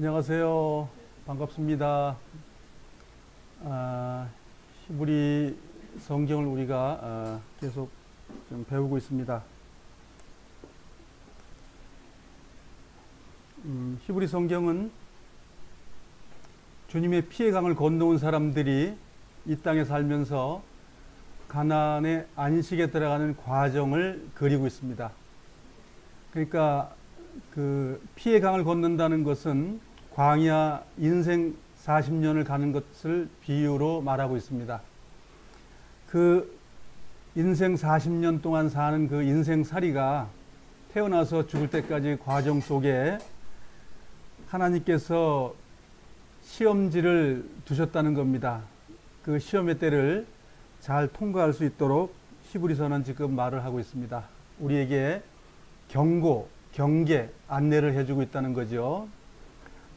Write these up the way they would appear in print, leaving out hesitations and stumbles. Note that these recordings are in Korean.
안녕하세요. 반갑습니다. 히브리 성경을 우리가 계속 좀 배우고 있습니다. 히브리 성경은 주님의 피의 강을 건너온 사람들이 이 땅에 살면서 가나안의 안식에 들어가는 과정을 그리고 있습니다. 그러니까 그 피의 강을 건넌다는 것은 광야 인생 40년을 가는 것을 비유로 말하고 있습니다. 그 인생 40년 동안 사는 그 인생살이가 태어나서 죽을 때까지 과정 속에 하나님께서 시험지를 두셨다는 겁니다. 그 시험의 때를 잘 통과할 수 있도록 히브리서는 지금 말을 하고 있습니다. 우리에게 경고, 경계, 안내를 해주고 있다는 거죠.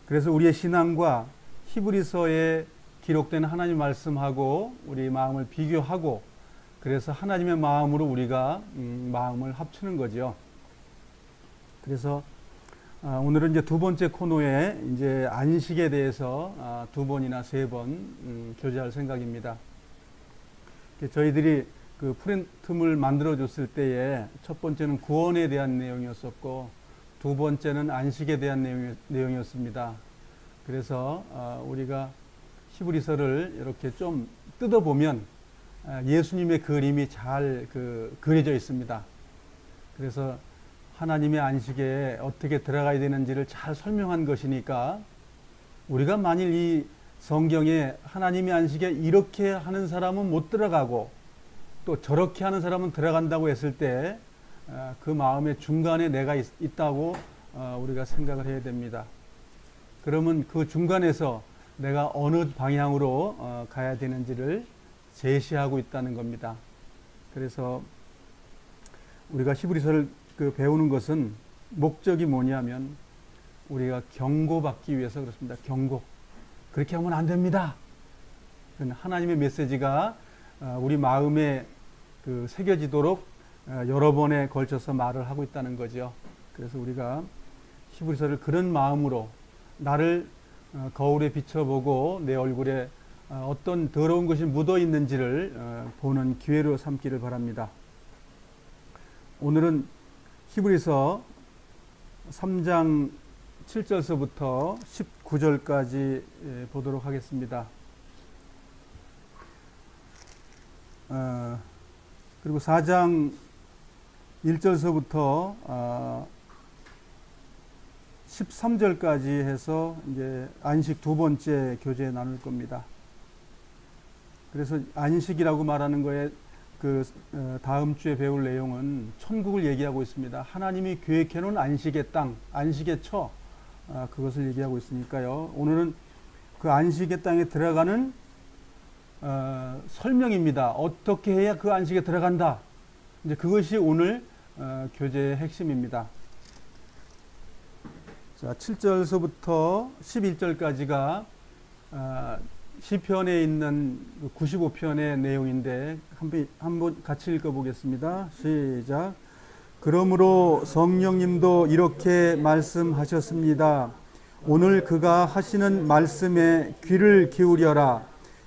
그래서 우리의 신앙과 히브리서에 기록된 하나님 말씀하고 우리 마음을 비교하고 그래서 하나님의 마음으로 우리가 마음을 합치는 거죠. 그래서 오늘은 이제 두 번째 코너에 이제 안식에 대해서 두 번이나 세 번 교제할 생각입니다. 저희들이 그 프린트물 만들어 줬을 때에 첫 번째는 구원에 대한 내용이었었고 두 번째는 안식에 대한 내용이었습니다. 그래서 우리가 히브리서를 이렇게 좀 뜯어보면 예수님의 그림이 잘 그려져 있습니다. 그래서 하나님의 안식에 어떻게 들어가야 되는지를 잘 설명한 것이니까 우리가 만일 이 성경에 하나님의 안식에 이렇게 하는 사람은 못 들어가고 또 저렇게 하는 사람은 들어간다고 했을 때 그 마음의 중간에 내가 있다고 우리가 생각을 해야 됩니다. 그러면 그 중간에서 내가 어느 방향으로 가야 되는지를 제시하고 있다는 겁니다. 그래서 우리가 히브리서를 배우는 것은 목적이 뭐냐면 우리가 경고받기 위해서 그렇습니다. 경고. 그렇게 하면 안 됩니다. 하나님의 메시지가 우리 마음에 새겨지도록 여러 번에 걸쳐서 말을 하고 있다는 거죠. 그래서 우리가 히브리서를 그런 마음으로 나를 거울에 비춰보고 내 얼굴에 어떤 더러운 것이 묻어 있는지를 보는 기회로 삼기를 바랍니다. 오늘은 히브리서 3장 7절서부터 19절까지 보도록 하겠습니다. 그리고 4장 1절서부터 13절까지 해서 이제 안식 두 번째 교재 나눌 겁니다. 그래서 안식이라고 말하는 거에 다음 주에 배울 내용은 천국을 얘기하고 있습니다. 하나님이 계획해 놓은 안식의 땅, 안식의 처, 그것을 얘기하고 있으니까요. 오늘은 그 안식의 땅에 들어가는 설명입니다. 어떻게 해야 그 안식에 들어간다. 이제 그것이 오늘 교재의 핵심입니다. 자, 7절서부터 11절까지가 시편에 있는 95편의 내용인데 한번 같이 읽어보겠습니다. 시작. 그러므로 성령님도 이렇게 말씀하셨습니다. 오늘 그가 하시는 말씀에 귀를 기울여라.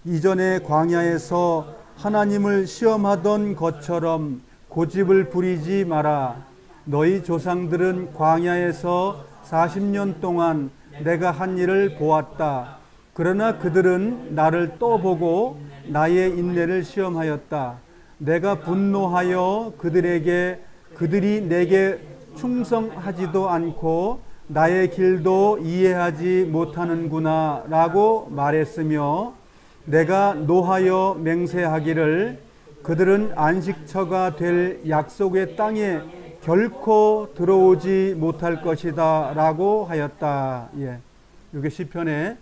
이전에 광야에서 하나님을 시험하던 것처럼 고집을 부리지 마라. 너희 조상들은 광야에서 40년 동안 내가 한 일을 보았다. 그러나 그들은 나를 또 보고 나의 인내를 시험하였다. 내가 분노하여 그들이 내게 충성하지도 않고 나의 길도 이해하지 못하는구나 라고 말했으며 내가 노하여 맹세하기를 그들은 안식처가 될 약속의 땅에 결코 들어오지 못할 것이다 라고 하였다. 예. 이게 시편의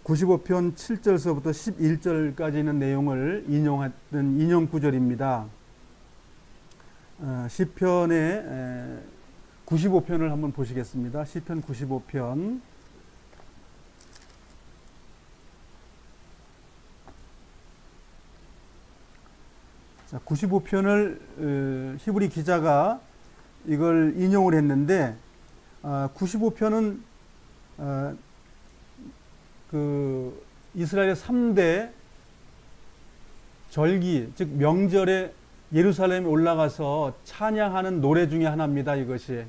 95편 7절서부터 11절까지 있는 내용을 인용했던 인용 구절입니다. 시편의 95편을 한번 보시겠습니다. 시편 95편 자, 95편을 히브리 기자가 이걸 인용을 했는데 95편은 그 이스라엘의 3대 절기, 즉 명절에 예루살렘에 올라가서 찬양하는 노래 중에 하나입니다. 이것이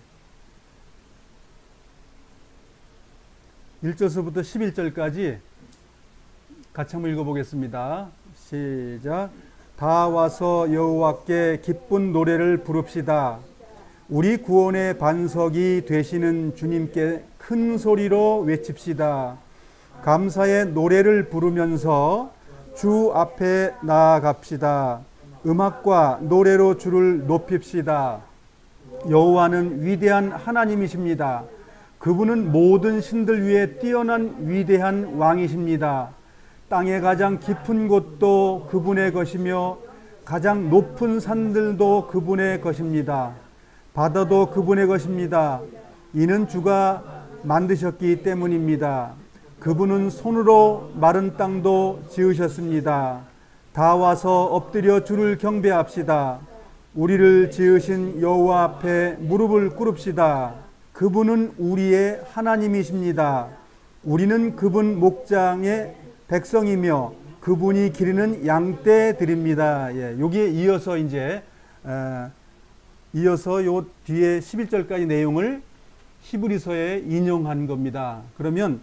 1절서부터 11절까지 같이 한번 읽어보겠습니다. 시작. 다 와서 여호와께 기쁜 노래를 부릅시다. 우리 구원의 반석이 되시는 주님께 큰 소리로 외칩시다. 감사의 노래를 부르면서 주 앞에 나아갑시다. 음악과 노래로 주를 높입시다. 여호와는 위대한 하나님이십니다. 그분은 모든 신들 위에 뛰어난 위대한 왕이십니다. 땅의 가장 깊은 곳도 그분의 것이며 가장 높은 산들도 그분의 것입니다. 바다도 그분의 것입니다. 이는 주가 만드셨기 때문입니다. 그분은 손으로 마른 땅도 지으셨습니다. 다 와서 엎드려 주를 경배합시다. 우리를 지으신 여호와 앞에 무릎을 꿇읍시다. 그분은 우리의 하나님이십니다. 우리는 그분 목장의 백성이며 그분이 기르는 양떼들입니다. 예, 여기에 이어서 이어서 요 뒤에 11절까지 내용을 히브리서에 인용한 겁니다. 그러면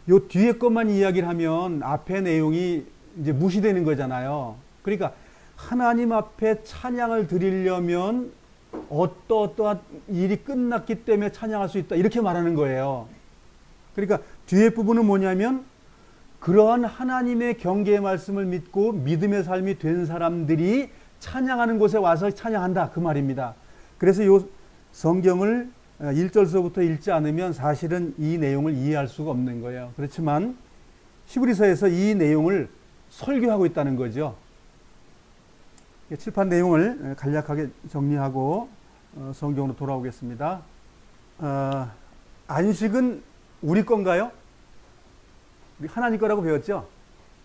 요 뒤에 것만 이야기를 하면 앞에 내용이 이제 무시되는 거잖아요. 그러니까 하나님 앞에 찬양을 드리려면 어떠한 일이 끝났기 때문에 찬양할 수 있다, 이렇게 말하는 거예요. 그러니까 뒤에 부분은 뭐냐면 그러한 하나님의 경계의 말씀을 믿고 믿음의 삶이 된 사람들이 찬양하는 곳에 와서 찬양한다, 그 말입니다. 그래서 이 성경을 1절서부터 읽지 않으면 사실은 이 내용을 이해할 수가 없는 거예요. 그렇지만 히브리서에서 이 내용을 설교하고 있다는 거죠. 칠판 내용을 간략하게 정리하고 성경으로 돌아오겠습니다. 안식은 우리 건가요? 우리 하나님 거라고 배웠죠?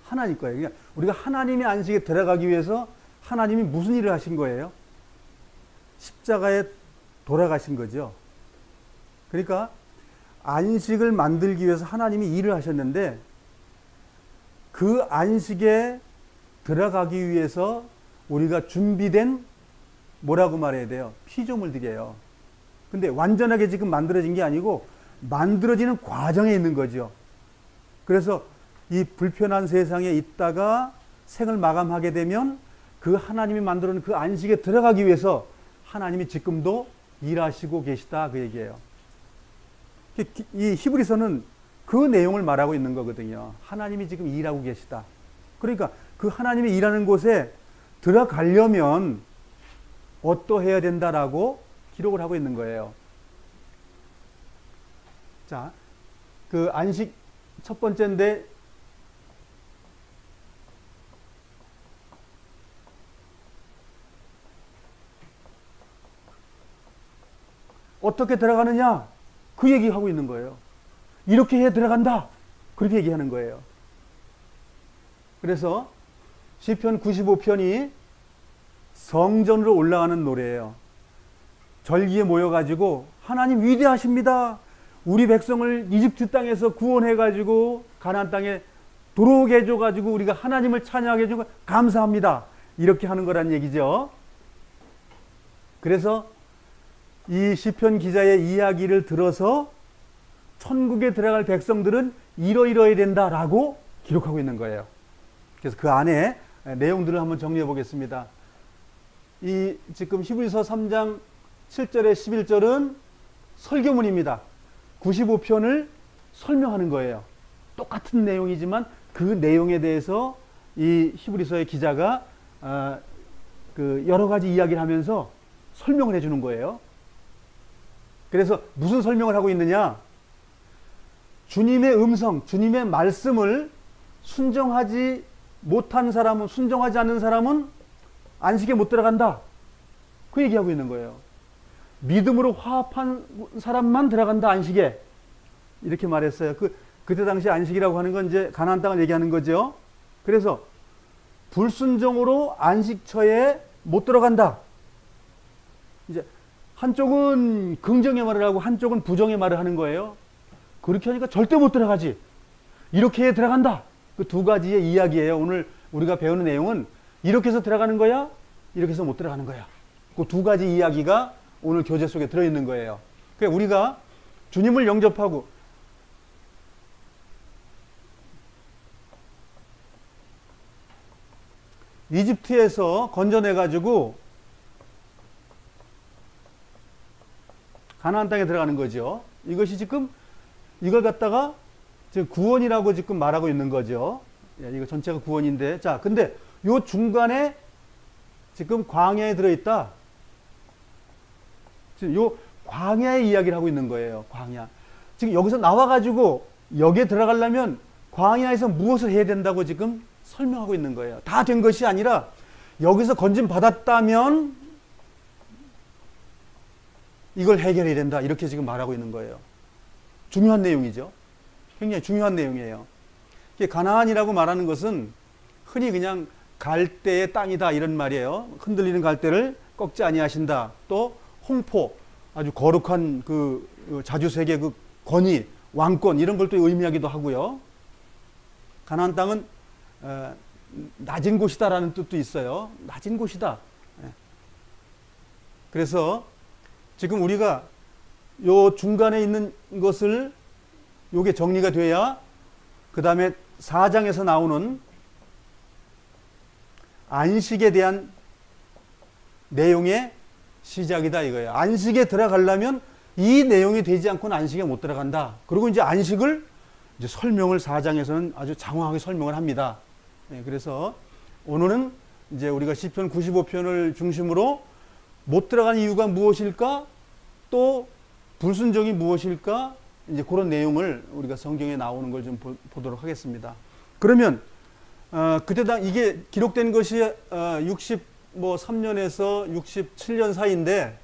하나님 거예요. 그러니까 우리가 하나님의 안식에 들어가기 위해서 하나님이 무슨 일을 하신 거예요? 십자가에 돌아가신 거죠. 그러니까 안식을 만들기 위해서 하나님이 일을 하셨는데 그 안식에 들어가기 위해서 우리가 준비된 뭐라고 말해야 돼요? 피조물들이에요. 근데 완전하게 지금 만들어진 게 아니고 만들어지는 과정에 있는 거죠. 그래서 이 불편한 세상에 있다가 생을 마감하게 되면 그 하나님이 만들어 놓은 그 안식에 들어가기 위해서 하나님이 지금도 일하시고 계시다, 그 얘기예요. 이 히브리서는 그 내용을 말하고 있는 거거든요. 하나님이 지금 일하고 계시다. 그러니까 그 하나님이 일하는 곳에 들어가려면 어떠해야 된다라고 기록을 하고 있는 거예요. 자, 그 안식 첫 번째인데 어떻게 들어가느냐? 그 얘기하고 있는 거예요. 이렇게 해 들어간다, 그렇게 얘기하는 거예요. 그래서 시편 95편이 성전으로 올라가는 노래예요. 절기에 모여가지고 하나님 위대하십니다. 우리 백성을 이집트 땅에서 구원해가지고 가나안 땅에 들어오게 해줘가지고 우리가 하나님을 찬양하게 해주고 감사합니다, 이렇게 하는 거란 얘기죠. 그래서 이 시편 기자의 이야기를 들어서 천국에 들어갈 백성들은 이러이러해야 된다라고 기록하고 있는 거예요. 그래서 그 안에 내용들을 한번 정리해 보겠습니다. 이 지금 히브리서 3장 7절에 11절은 설교문입니다. 95편을 설명하는 거예요. 똑같은 내용이지만 그 내용에 대해서 이 히브리서의 기자가 그 여러 가지 이야기를 하면서 설명을 해주는 거예요. 그래서 무슨 설명을 하고 있느냐? 주님의 음성, 주님의 말씀을 순종하지 못한 사람은, 순종하지 않는 사람은 안식에 못 들어간다, 그 얘기하고 있는 거예요. 믿음으로 화합한 사람만 들어간다, 안식에, 이렇게 말했어요. 그때 당시 안식이라고 하는 건 이제 가나안 땅을 얘기하는 거죠. 그래서 불순종으로 안식처에 못 들어간다. 이제 한쪽은 긍정의 말을 하고 한쪽은 부정의 말을 하는 거예요. 그렇게 하니까 절대 못 들어가지. 이렇게 들어간다. 그 두 가지의 이야기예요. 오늘 우리가 배우는 내용은 이렇게 해서 들어가는 거야, 이렇게 해서 못 들어가는 거야. 그 두 가지 이야기가 오늘 교재 속에 들어있는 거예요. 그러니까 우리가 주님을 영접하고 이집트에서 건져내가지고 가나안 땅에 들어가는 거죠. 이것이 지금 이걸 갖다가 지금 구원이라고 지금 말하고 있는 거죠. 이거 전체가 구원인데, 자, 근데 요 중간에 지금 광야에 들어있다. 지금 요 광야의 이야기를 하고 있는 거예요. 광야. 지금 여기서 나와가지고 여기에 들어가려면 광야에서 무엇을 해야 된다고 지금 설명하고 있는 거예요. 다 된 것이 아니라 여기서 건짐 받았다면 이걸 해결해야 된다. 이렇게 지금 말하고 있는 거예요. 중요한 내용이죠. 굉장히 중요한 내용이에요. 가나안이라고 말하는 것은 흔히 그냥 갈대의 땅이다 이런 말이에요. 흔들리는 갈대를 꺾지 아니하신다. 또 홍포, 아주 거룩한 그 자주색의 그 권위, 왕권 이런 걸 또 의미하기도 하고요. 가나안 땅은 낮은 곳이다라는 뜻도 있어요. 낮은 곳이다. 그래서 지금 우리가 요 중간에 있는 것을 요게 정리가 돼야 그 다음에 4장에서 나오는 안식에 대한 내용의 시작이다 이거예요. 안식에 들어가려면 이 내용이 되지 않고는 안식에 못 들어간다. 그리고 이제 안식을 이제 설명을 4장에서는 아주 장황하게 설명을 합니다. 그래서 오늘은 이제 우리가 시편 95편을 중심으로 못 들어간 이유가 무엇일까? 또 불순종이 무엇일까? 이제 그런 내용을 우리가 성경에 나오는 걸 좀 보도록 하겠습니다. 그러면 그때 당 이게 기록된 것이 63년에서 67년 사이인데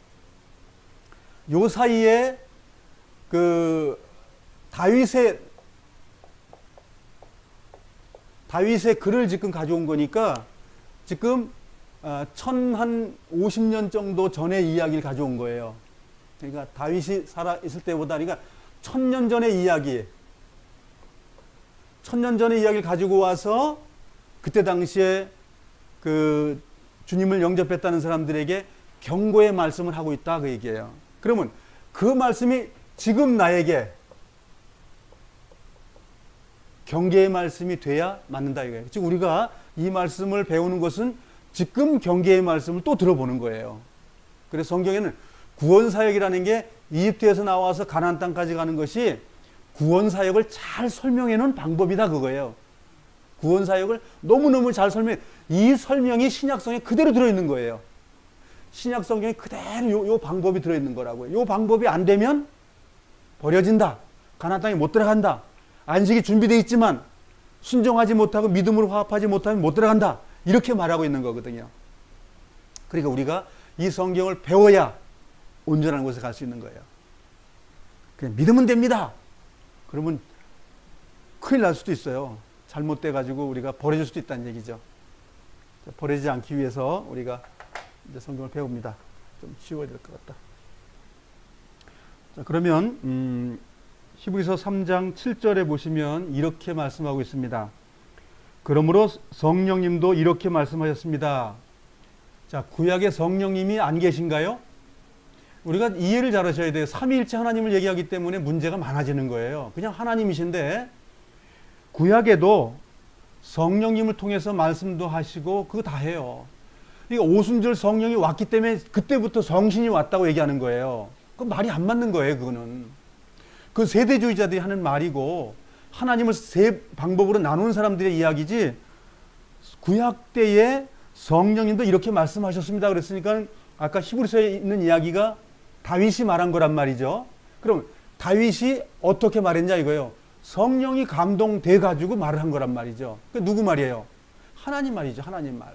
요 사이에 그 다윗의 글을 지금 가져온 거니까 지금 1050년 정도 전의 이야기를 가져온 거예요. 그러니까 다윗이 살아 있을 때보다 그러니까 1000년 전의 이야기, 1000년 전의 이야기를 가지고 와서 그때 당시에 그 주님을 영접했다는 사람들에게 경고의 말씀을 하고 있다 그 얘기예요. 그러면 그 말씀이 지금 나에게 경계의 말씀이 돼야 맞는다 이거예요. 즉 우리가 이 말씀을 배우는 것은 지금 경계의 말씀을 또 들어보는 거예요. 그래서 성경에는 구원사역이라는 게 이집트에서 나와서 가나안 땅까지 가는 것이 구원사역을 잘 설명해 놓은 방법이다 그거예요. 구원사역을 너무너무 잘 설명해. 이 설명이 신약성에 그대로 들어있는 거예요. 신약성경에 그대로 요 방법이 들어있는 거라고요. 요 방법이 안 되면 버려진다. 가나안 땅에 못 들어간다. 안식이 준비되어 있지만 순종하지 못하고 믿음으로 화합하지 못하면 못 들어간다. 이렇게 말하고 있는 거거든요. 그러니까 우리가 이 성경을 배워야 온전한 곳에 갈 수 있는 거예요. 그냥 믿으면 됩니다. 그러면 큰일 날 수도 있어요. 잘못돼 가지고 우리가 버려질 수도 있다는 얘기죠. 버리지 않기 위해서 우리가 이제 성경을 배웁니다. 좀 쉬워야 될 것 같다. 자, 그러면 히브리서 3장 7절에 보시면 이렇게 말씀하고 있습니다. 그러므로 성령님도 이렇게 말씀하셨습니다. 자, 구약에 성령님이 안 계신가요? 우리가 이해를 잘 하셔야 돼요. 삼위일체 하나님을 얘기하기 때문에 문제가 많아지는 거예요. 그냥 하나님이신데 구약에도 성령님을 통해서 말씀도 하시고 그거 다 해요. 그러니까 오순절 성령이 왔기 때문에 그때부터 성신이 왔다고 얘기하는 거예요. 그 말이 안 맞는 거예요. 그거는 그 세대주의자들이 하는 말이고 하나님을 세 방법으로 나눈 사람들의 이야기지 구약 때에 성령님도 이렇게 말씀하셨습니다. 그랬으니까 아까 히브리서에 있는 이야기가 다윗이 말한 거란 말이죠. 그럼 다윗이 어떻게 말했냐 이거예요. 성령이 감동돼 가지고 말을 한 거란 말이죠. 그 누구 말이에요? 하나님 말이죠. 하나님 말.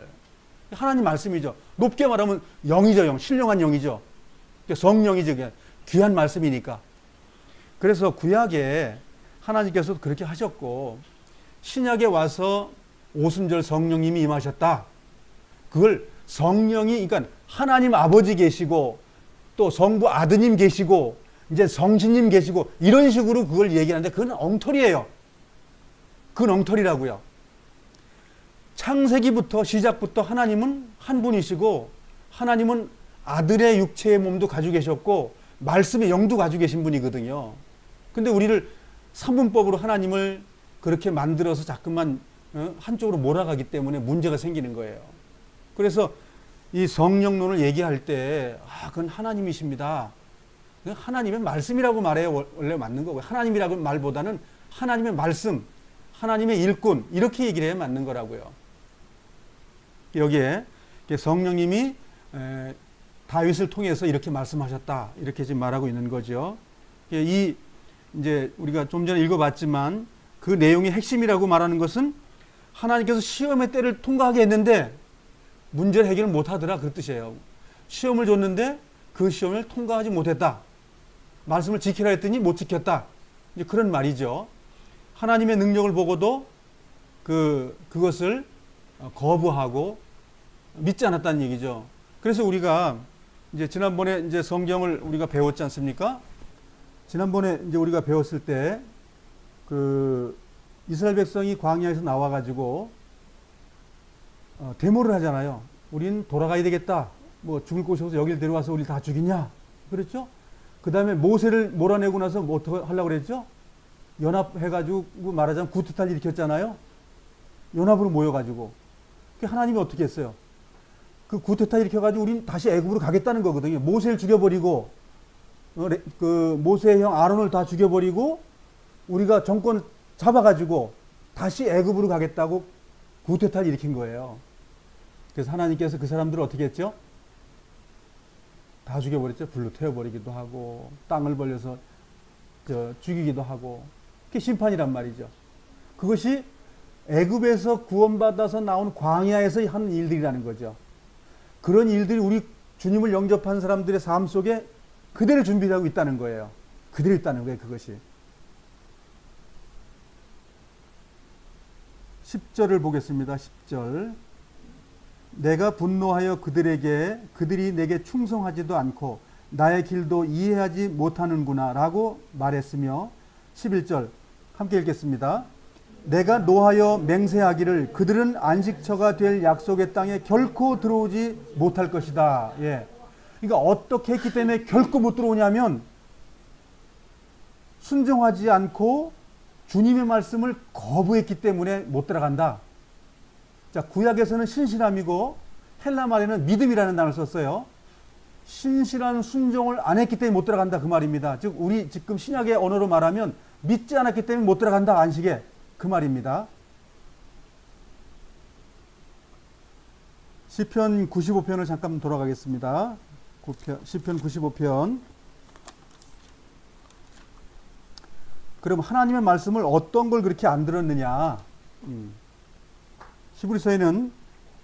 하나님 말씀이죠. 높게 말하면 영이죠. 영. 신령한 영이죠. 성령이죠. 그냥 귀한 말씀이니까. 그래서 구약에 하나님께서도 그렇게 하셨고 신약에 와서 오순절 성령님이 임하셨다. 그걸 성령이 그러니까 하나님 아버지 계시고 또 성부 아드님 계시고 이제 성신님 계시고 이런 식으로 그걸 얘기하는데 그건 엉터리예요. 그건 엉터리라고요. 창세기부터 시작부터 하나님은 한 분이시고 하나님은 아들의 육체의 몸도 가지고 계셨고 말씀의 영도 가지고 계신 분이거든요. 근데 우리를 삼분법으로 하나님을 그렇게 만들어서 자꾸만 한쪽으로 몰아가기 때문에 문제가 생기는 거예요. 그래서 이 성령론을 얘기할 때 그건 하나님이십니다. 하나님의 말씀이라고 말해야 원래 맞는 거고요. 하나님이라고 말보다는 하나님의 말씀, 하나님의 일꾼 이렇게 얘기를 해야 맞는 거라고요. 여기에 성령님이 다윗을 통해서 이렇게 말씀하셨다 이렇게 지금 말하고 있는 거죠. 이 이제 우리가 좀 전에 읽어봤지만 그 내용의 핵심이라고 말하는 것은 하나님께서 시험의 때를 통과하게 했는데 문제를 해결을 못하더라 그 뜻이에요. 시험을 줬는데 그 시험을 통과하지 못했다. 말씀을 지키라 했더니 못 지켰다. 이제 그런 말이죠. 하나님의 능력을 보고도 그것을 거부하고 믿지 않았다는 얘기죠. 그래서 우리가 이제 지난번에 이제 성경을 우리가 배웠지 않습니까? 지난번에 이제 우리가 배웠을 때 그 이스라엘 백성이 광야에서 나와가지고 데모를 하잖아요. 우린 돌아가야 되겠다. 뭐 죽을 곳이 없어서 여기를 데려와서 우리 다 죽이냐? 그랬죠? 그 다음에 모세를 몰아내고 나서 뭐 어떻게 하려고 그랬죠? 연합해가지고 말하자면 구태타를 일으켰잖아요. 연합으로 모여가지고. 하나님이 어떻게 했어요? 그 구태타 일으켜가지고 우린 다시 애굽으로 가겠다는 거거든요. 모세를 죽여버리고 그 모세의 형 아론을 다 죽여버리고 우리가 정권 잡아가지고 다시 애굽으로 가겠다고 구태타를 일으킨 거예요. 그래서 하나님께서 그 사람들을 어떻게 했죠? 다 죽여버렸죠. 불로 태워버리기도 하고 땅을 벌려서 죽이기도 하고 그게 심판이란 말이죠. 그것이 애굽에서 구원받아서 나온 광야에서 하는 일들이라는 거죠. 그런 일들이 우리 주님을 영접한 사람들의 삶 속에 그대로 준비하고 있다는 거예요. 그대로 있다는 거예요. 그것이. 10절을 보겠습니다. 10절. 내가 분노하여 그들이 내게 충성하지도 않고 나의 길도 이해하지 못하는구나 라고 말했으며 11절 함께 읽겠습니다. 내가 노하여 맹세하기를 그들은 안식처가 될 약속의 땅에 결코 들어오지 못할 것이다. 예. 그러니까 어떻게 했기 때문에 결코 못 들어오냐면 순종하지 않고 주님의 말씀을 거부했기 때문에 못 들어간다. 자, 구약에서는 신실함이고 헬라 말에는 믿음이라는 단어를 썼어요. 신실한 순종을 안 했기 때문에 못 들어간다 그 말입니다. 즉 우리 지금 신약의 언어로 말하면 믿지 않았기 때문에 못 들어간다 안식에 그 말입니다. 시편 95편을 잠깐 돌아가겠습니다. 시편 95편. 그럼 하나님의 말씀을 어떤 걸 그렇게 안 들었느냐? 히브리서에는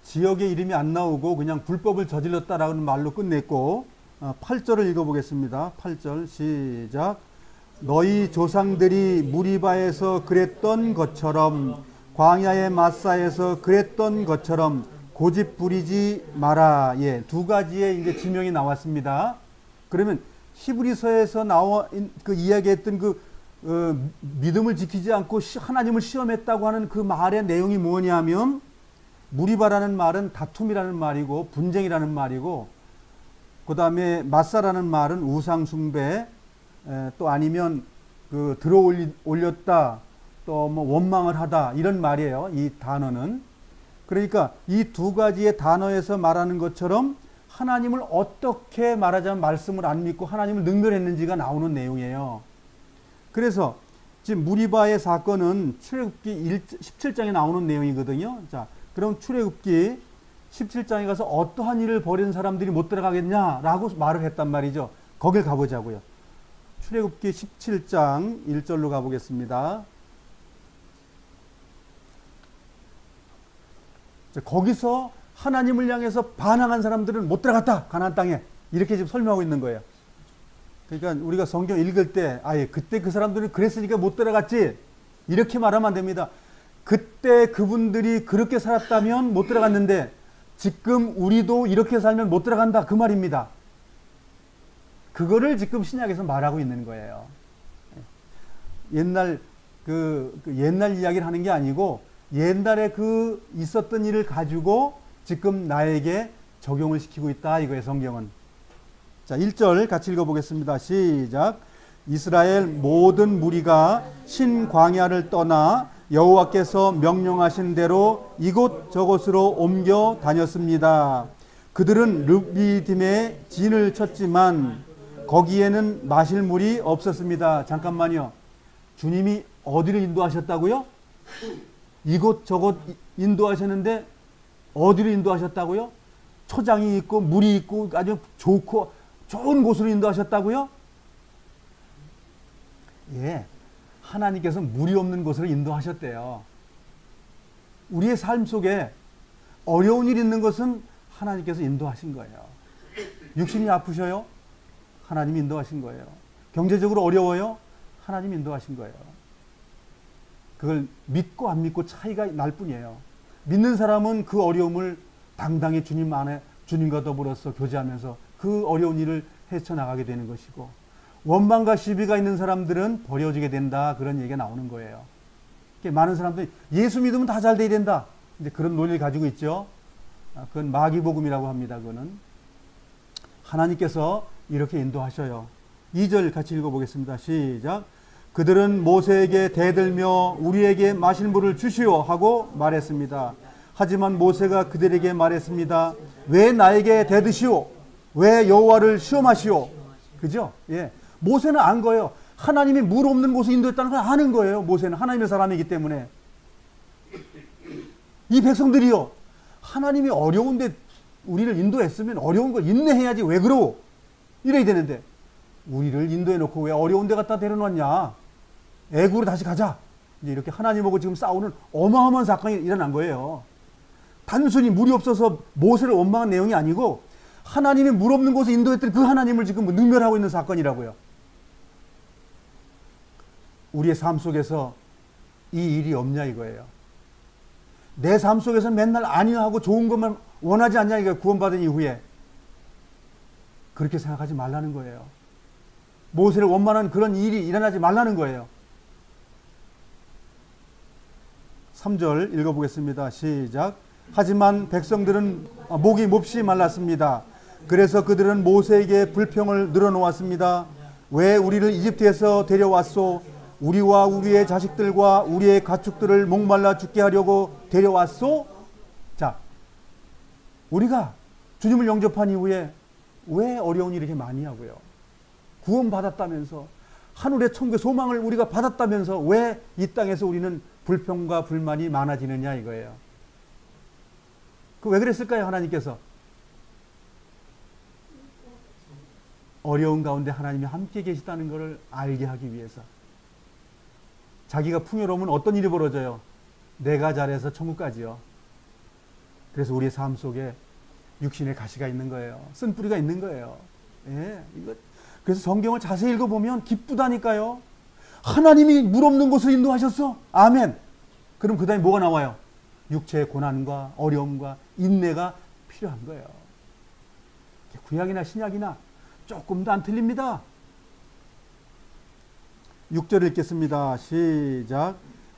지역의 이름이 안 나오고 그냥 불법을 저질렀다라는 말로 끝냈고 8절을 읽어보겠습니다. 8절 시작. 너희 조상들이 무리바에서 그랬던 것처럼 광야의 마사에서 그랬던 것처럼 고집 부리지 마라. 예, 두 가지의 이제 지명이 나왔습니다. 그러면 히브리서에서 나와 그 이야기했던 믿음을 지키지 않고 하나님을 시험했다고 하는 그 말의 내용이 뭐냐면 무리바라는 말은 다툼이라는 말이고 분쟁이라는 말이고 그 다음에 마사라는 말은 우상 숭배 또 아니면 들어 올렸다 또 뭐 원망을 하다 이런 말이에요. 이 단어는. 그러니까 이 두 가지의 단어에서 말하는 것처럼 하나님을 어떻게 말하자면 말씀을 안 믿고 하나님을 능멸했는지가 나오는 내용이에요. 그래서 지금 무리바의 사건은 출애굽기 17장에 나오는 내용이거든요. 자, 그럼 출애굽기 17장에 가서 어떠한 일을 벌인 사람들이 못 들어가겠냐라고 말을 했단 말이죠. 거길 가보자고요. 출애굽기 17장 1절로 가보겠습니다. 자, 거기서 하나님을 향해서 반항한 사람들은 못 들어갔다. 가나안 땅에. 이렇게 지금 설명하고 있는 거예요. 그러니까 우리가 성경 읽을 때 그때 그 사람들은 그랬으니까 못 들어갔지 이렇게 말하면 안 됩니다. 그때 그분들이 그렇게 살았다면 못 들어갔는데 지금 우리도 이렇게 살면 못 들어간다 그 말입니다. 그거를 지금 신약에서 말하고 있는 거예요. 옛날 옛날 이야기를 하는 게 아니고 옛날에 그 있었던 일을 가지고 지금 나에게 적용을 시키고 있다 이거예요, 성경은. 자, 1절 같이 읽어보겠습니다. 시작. 이스라엘 모든 무리가 신 광야를 떠나 여호와께서 명령하신 대로 이곳저곳으로 옮겨 다녔습니다. 그들은 르비딤에 진을 쳤지만 거기에는 마실 물이 없었습니다. 잠깐만요. 주님이 어디를 인도하셨다고요? 이곳저곳 인도하셨는데 어디로 인도하셨다고요? 초장이 있고 물이 있고 아주 좋고 좋은 곳으로 인도하셨다고요? 예, 하나님께서 물이 없는 곳으로 인도하셨대요. 우리의 삶 속에 어려운 일이 있는 것은 하나님께서 인도하신 거예요. 육신이 아프셔요? 하나님이 인도하신 거예요. 경제적으로 어려워요? 하나님이 인도하신 거예요. 그걸 믿고 안 믿고 차이가 날 뿐이에요. 믿는 사람은 그 어려움을 당당히 주님 안에 주님과 더불어서 교제하면서 그 어려운 일을 헤쳐나가게 되는 것이고, 원망과 시비가 있는 사람들은 버려지게 된다, 그런 얘기가 나오는 거예요. 많은 사람들이 예수 믿으면 다 잘 돼야 된다, 이제 그런 논리를 가지고 있죠. 그건 마귀복음이라고 합니다. 그거는 하나님께서 이렇게 인도하셔요. 2절 같이 읽어보겠습니다. 시작. 그들은 모세에게 대들며 우리에게 마실 물을 주시오 하고 말했습니다. 하지만 모세가 그들에게 말했습니다. 왜 나에게 대드시오? 왜 여호와를 시험하시오? 그죠? 예. 모세는 안 거예요. 하나님이 물 없는 곳을 인도했다는 걸 아는 거예요. 모세는 하나님의 사람이기 때문에. 이 백성들이요, 하나님이 어려운데 우리를 인도했으면 어려운 걸 인내해야지 왜 그러고 이래야 되는데 우리를 인도해 놓고 왜 어려운 데 갖다 데려놨냐, 애굽으로 다시 가자, 이제 이렇게 하나님하고 지금 싸우는 어마어마한 사건이 일어난 거예요. 단순히 물이 없어서 모세를 원망한 내용이 아니고 하나님이 물 없는 곳에 인도했던 그 하나님을 지금 능멸하고 있는 사건이라고요. 우리의 삶 속에서 이 일이 없냐 이거예요. 내 삶 속에서 맨날 아니하고 좋은 것만 원하지 않냐 이거, 구원받은 이후에. 그렇게 생각하지 말라는 거예요. 모세를 원망하는 그런 일이 일어나지 말라는 거예요. 3절 읽어보겠습니다. 시작. 하지만 백성들은 목이 몹시 말랐습니다. 그래서 그들은 모세에게 불평을 늘어놓았습니다. 왜 우리를 이집트에서 데려왔소? 우리와 우리의 자식들과 우리의 가축들을 목말라 죽게 하려고 데려왔소? 자, 우리가 주님을 영접한 이후에 왜 어려운 일 이렇게 많이 하고요? 구원받았다면서, 하늘의 천국의 소망을 우리가 받았다면서 왜 이 땅에서 우리는 불평과 불만이 많아지느냐 이거예요. 그 왜 그랬을까요? 하나님께서 어려운 가운데 하나님이 함께 계시다는 것을 알게 하기 위해서. 자기가 풍요로우면 어떤 일이 벌어져요? 내가 잘해서 천국 가지요. 그래서 우리의 삶 속에 육신의 가시가 있는 거예요. 쓴뿌리가 있는 거예요. 예, 이거. 그래서 성경을 자세히 읽어보면 기쁘다니까요. 하나님이 물 없는 곳을 인도하셨어. 아멘. 그럼 그 다음에 뭐가 나와요? 육체의 고난과 어려움과 인내가 필요한 거예요. 구약이나 신약이나 조금도 안 틀립니다. 6절 읽겠습니다. 시작.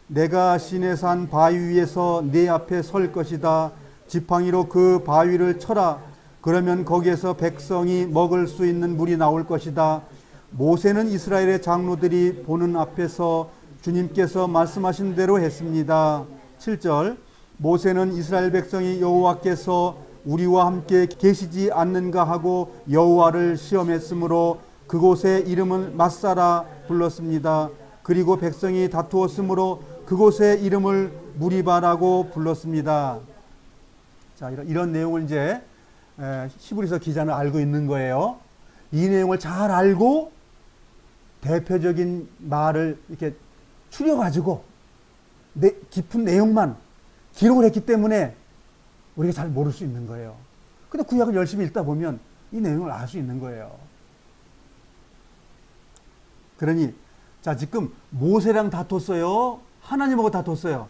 내가 시내산 바위 위에서 네 앞에 설 것이다. 지팡이로 그 바위를 쳐라. 그러면 거기에서 백성이 먹을 수 있는 물이 나올 것이다. 모세는 이스라엘의 장로들이 보는 앞에서 주님께서 말씀하신 대로 했습니다. 7절. 모세는 이스라엘 백성이 여호와께서 우리와 함께 계시지 않는가 하고 여호와를 시험했으므로 그곳의 이름을 마사라 불렀습니다. 그리고 백성이 다투었으므로 그곳의 이름을 무리바라고 불렀습니다. 자, 이런 내용을 이제 히브리서 기자는 알고 있는 거예요. 이 내용을 잘 알고 대표적인 말을 이렇게 추려가지고 깊은 내용만 기록을 했기 때문에 우리가 잘 모를 수 있는 거예요. 근데 구약을 열심히 읽다 보면 이 내용을 알 수 있는 거예요. 그러니 자, 지금 모세랑 다퉜어요? 하나님하고 다퉜어요?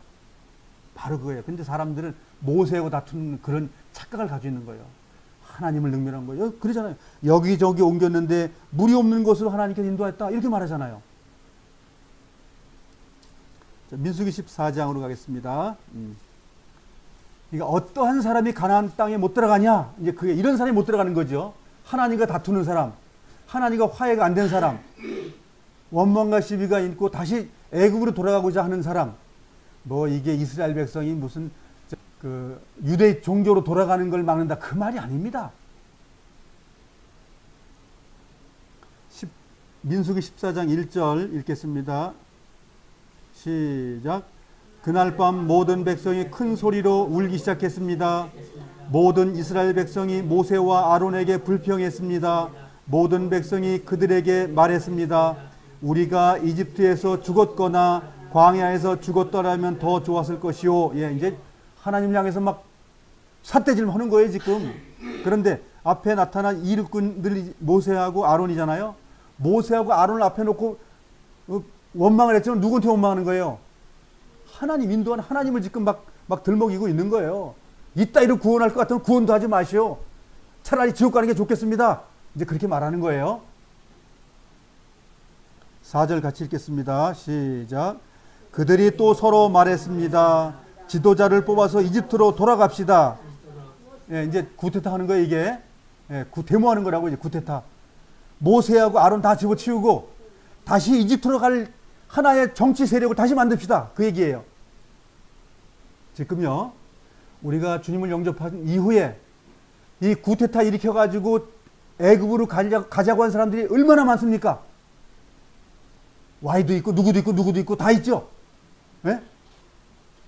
바로 그거예요. 근데 사람들은 모세하고 다투는 그런 착각을 가지고 있는 거예요. 하나님을 능멸한 거예요. 그러잖아요. 여기저기 옮겼는데 물이 없는 곳으로 하나님께서 인도했다. 이렇게 말하잖아요. 자, 민수기 14장으로 가겠습니다. 그러니까 어떠한 사람이 가나안 땅에 못 들어가냐? 이제 그게 이런 사람이 못 들어가는 거죠. 하나님과 다투는 사람, 하나님과 화해가 안 된 사람, 원망과 시비가 있고 다시 애굽으로 돌아가고자 하는 사람, 뭐 이게 이스라엘 백성이 무슨 그 유대 종교로 돌아가는 걸 막는다 그 말이 아닙니다. 민수기 14장 1절 읽겠습니다. 시작. 그날 밤 모든 백성이 큰 소리로 울기 시작했습니다. 모든 이스라엘 백성이 모세와 아론에게 불평했습니다. 모든 백성이 그들에게 말했습니다. 우리가 이집트에서 죽었거나 광야에서 죽었더라면 더 좋았을 것이요. 예, 이제 하나님 향해서 막 삿대질 하는 거예요, 지금. 그런데 앞에 나타난 이륙군들이 모세하고 아론이잖아요. 모세하고 아론을 앞에 놓고 원망을 했지만 누구한테 원망하는 거예요? 하나님, 인도한 하나님을 지금 막 들먹이고 있는 거예요. 이따위로 구원할 것 같으면 구원도 하지 마시오. 차라리 지옥 가는 게 좋겠습니다. 이제 그렇게 말하는 거예요. 4절 같이 읽겠습니다. 시작. 그들이 또 서로 말했습니다. 지도자를 뽑아서 이집트로 돌아갑시다. 예, 이제 구테타 하는 거예요, 이게. 예, 데모하는 거라고, 이제 구테타. 모세하고 아론 다 집어치우고 다시 이집트로 갈 하나의 정치 세력을 다시 만듭시다. 그 얘기예요. 지금요, 우리가 주님을 영접한 이후에 이 구테타 일으켜가지고 애굽으로 가자고 한 사람들이 얼마나 많습니까? Y도 있고 누구도 있고 누구도 있고 다 있죠. 네?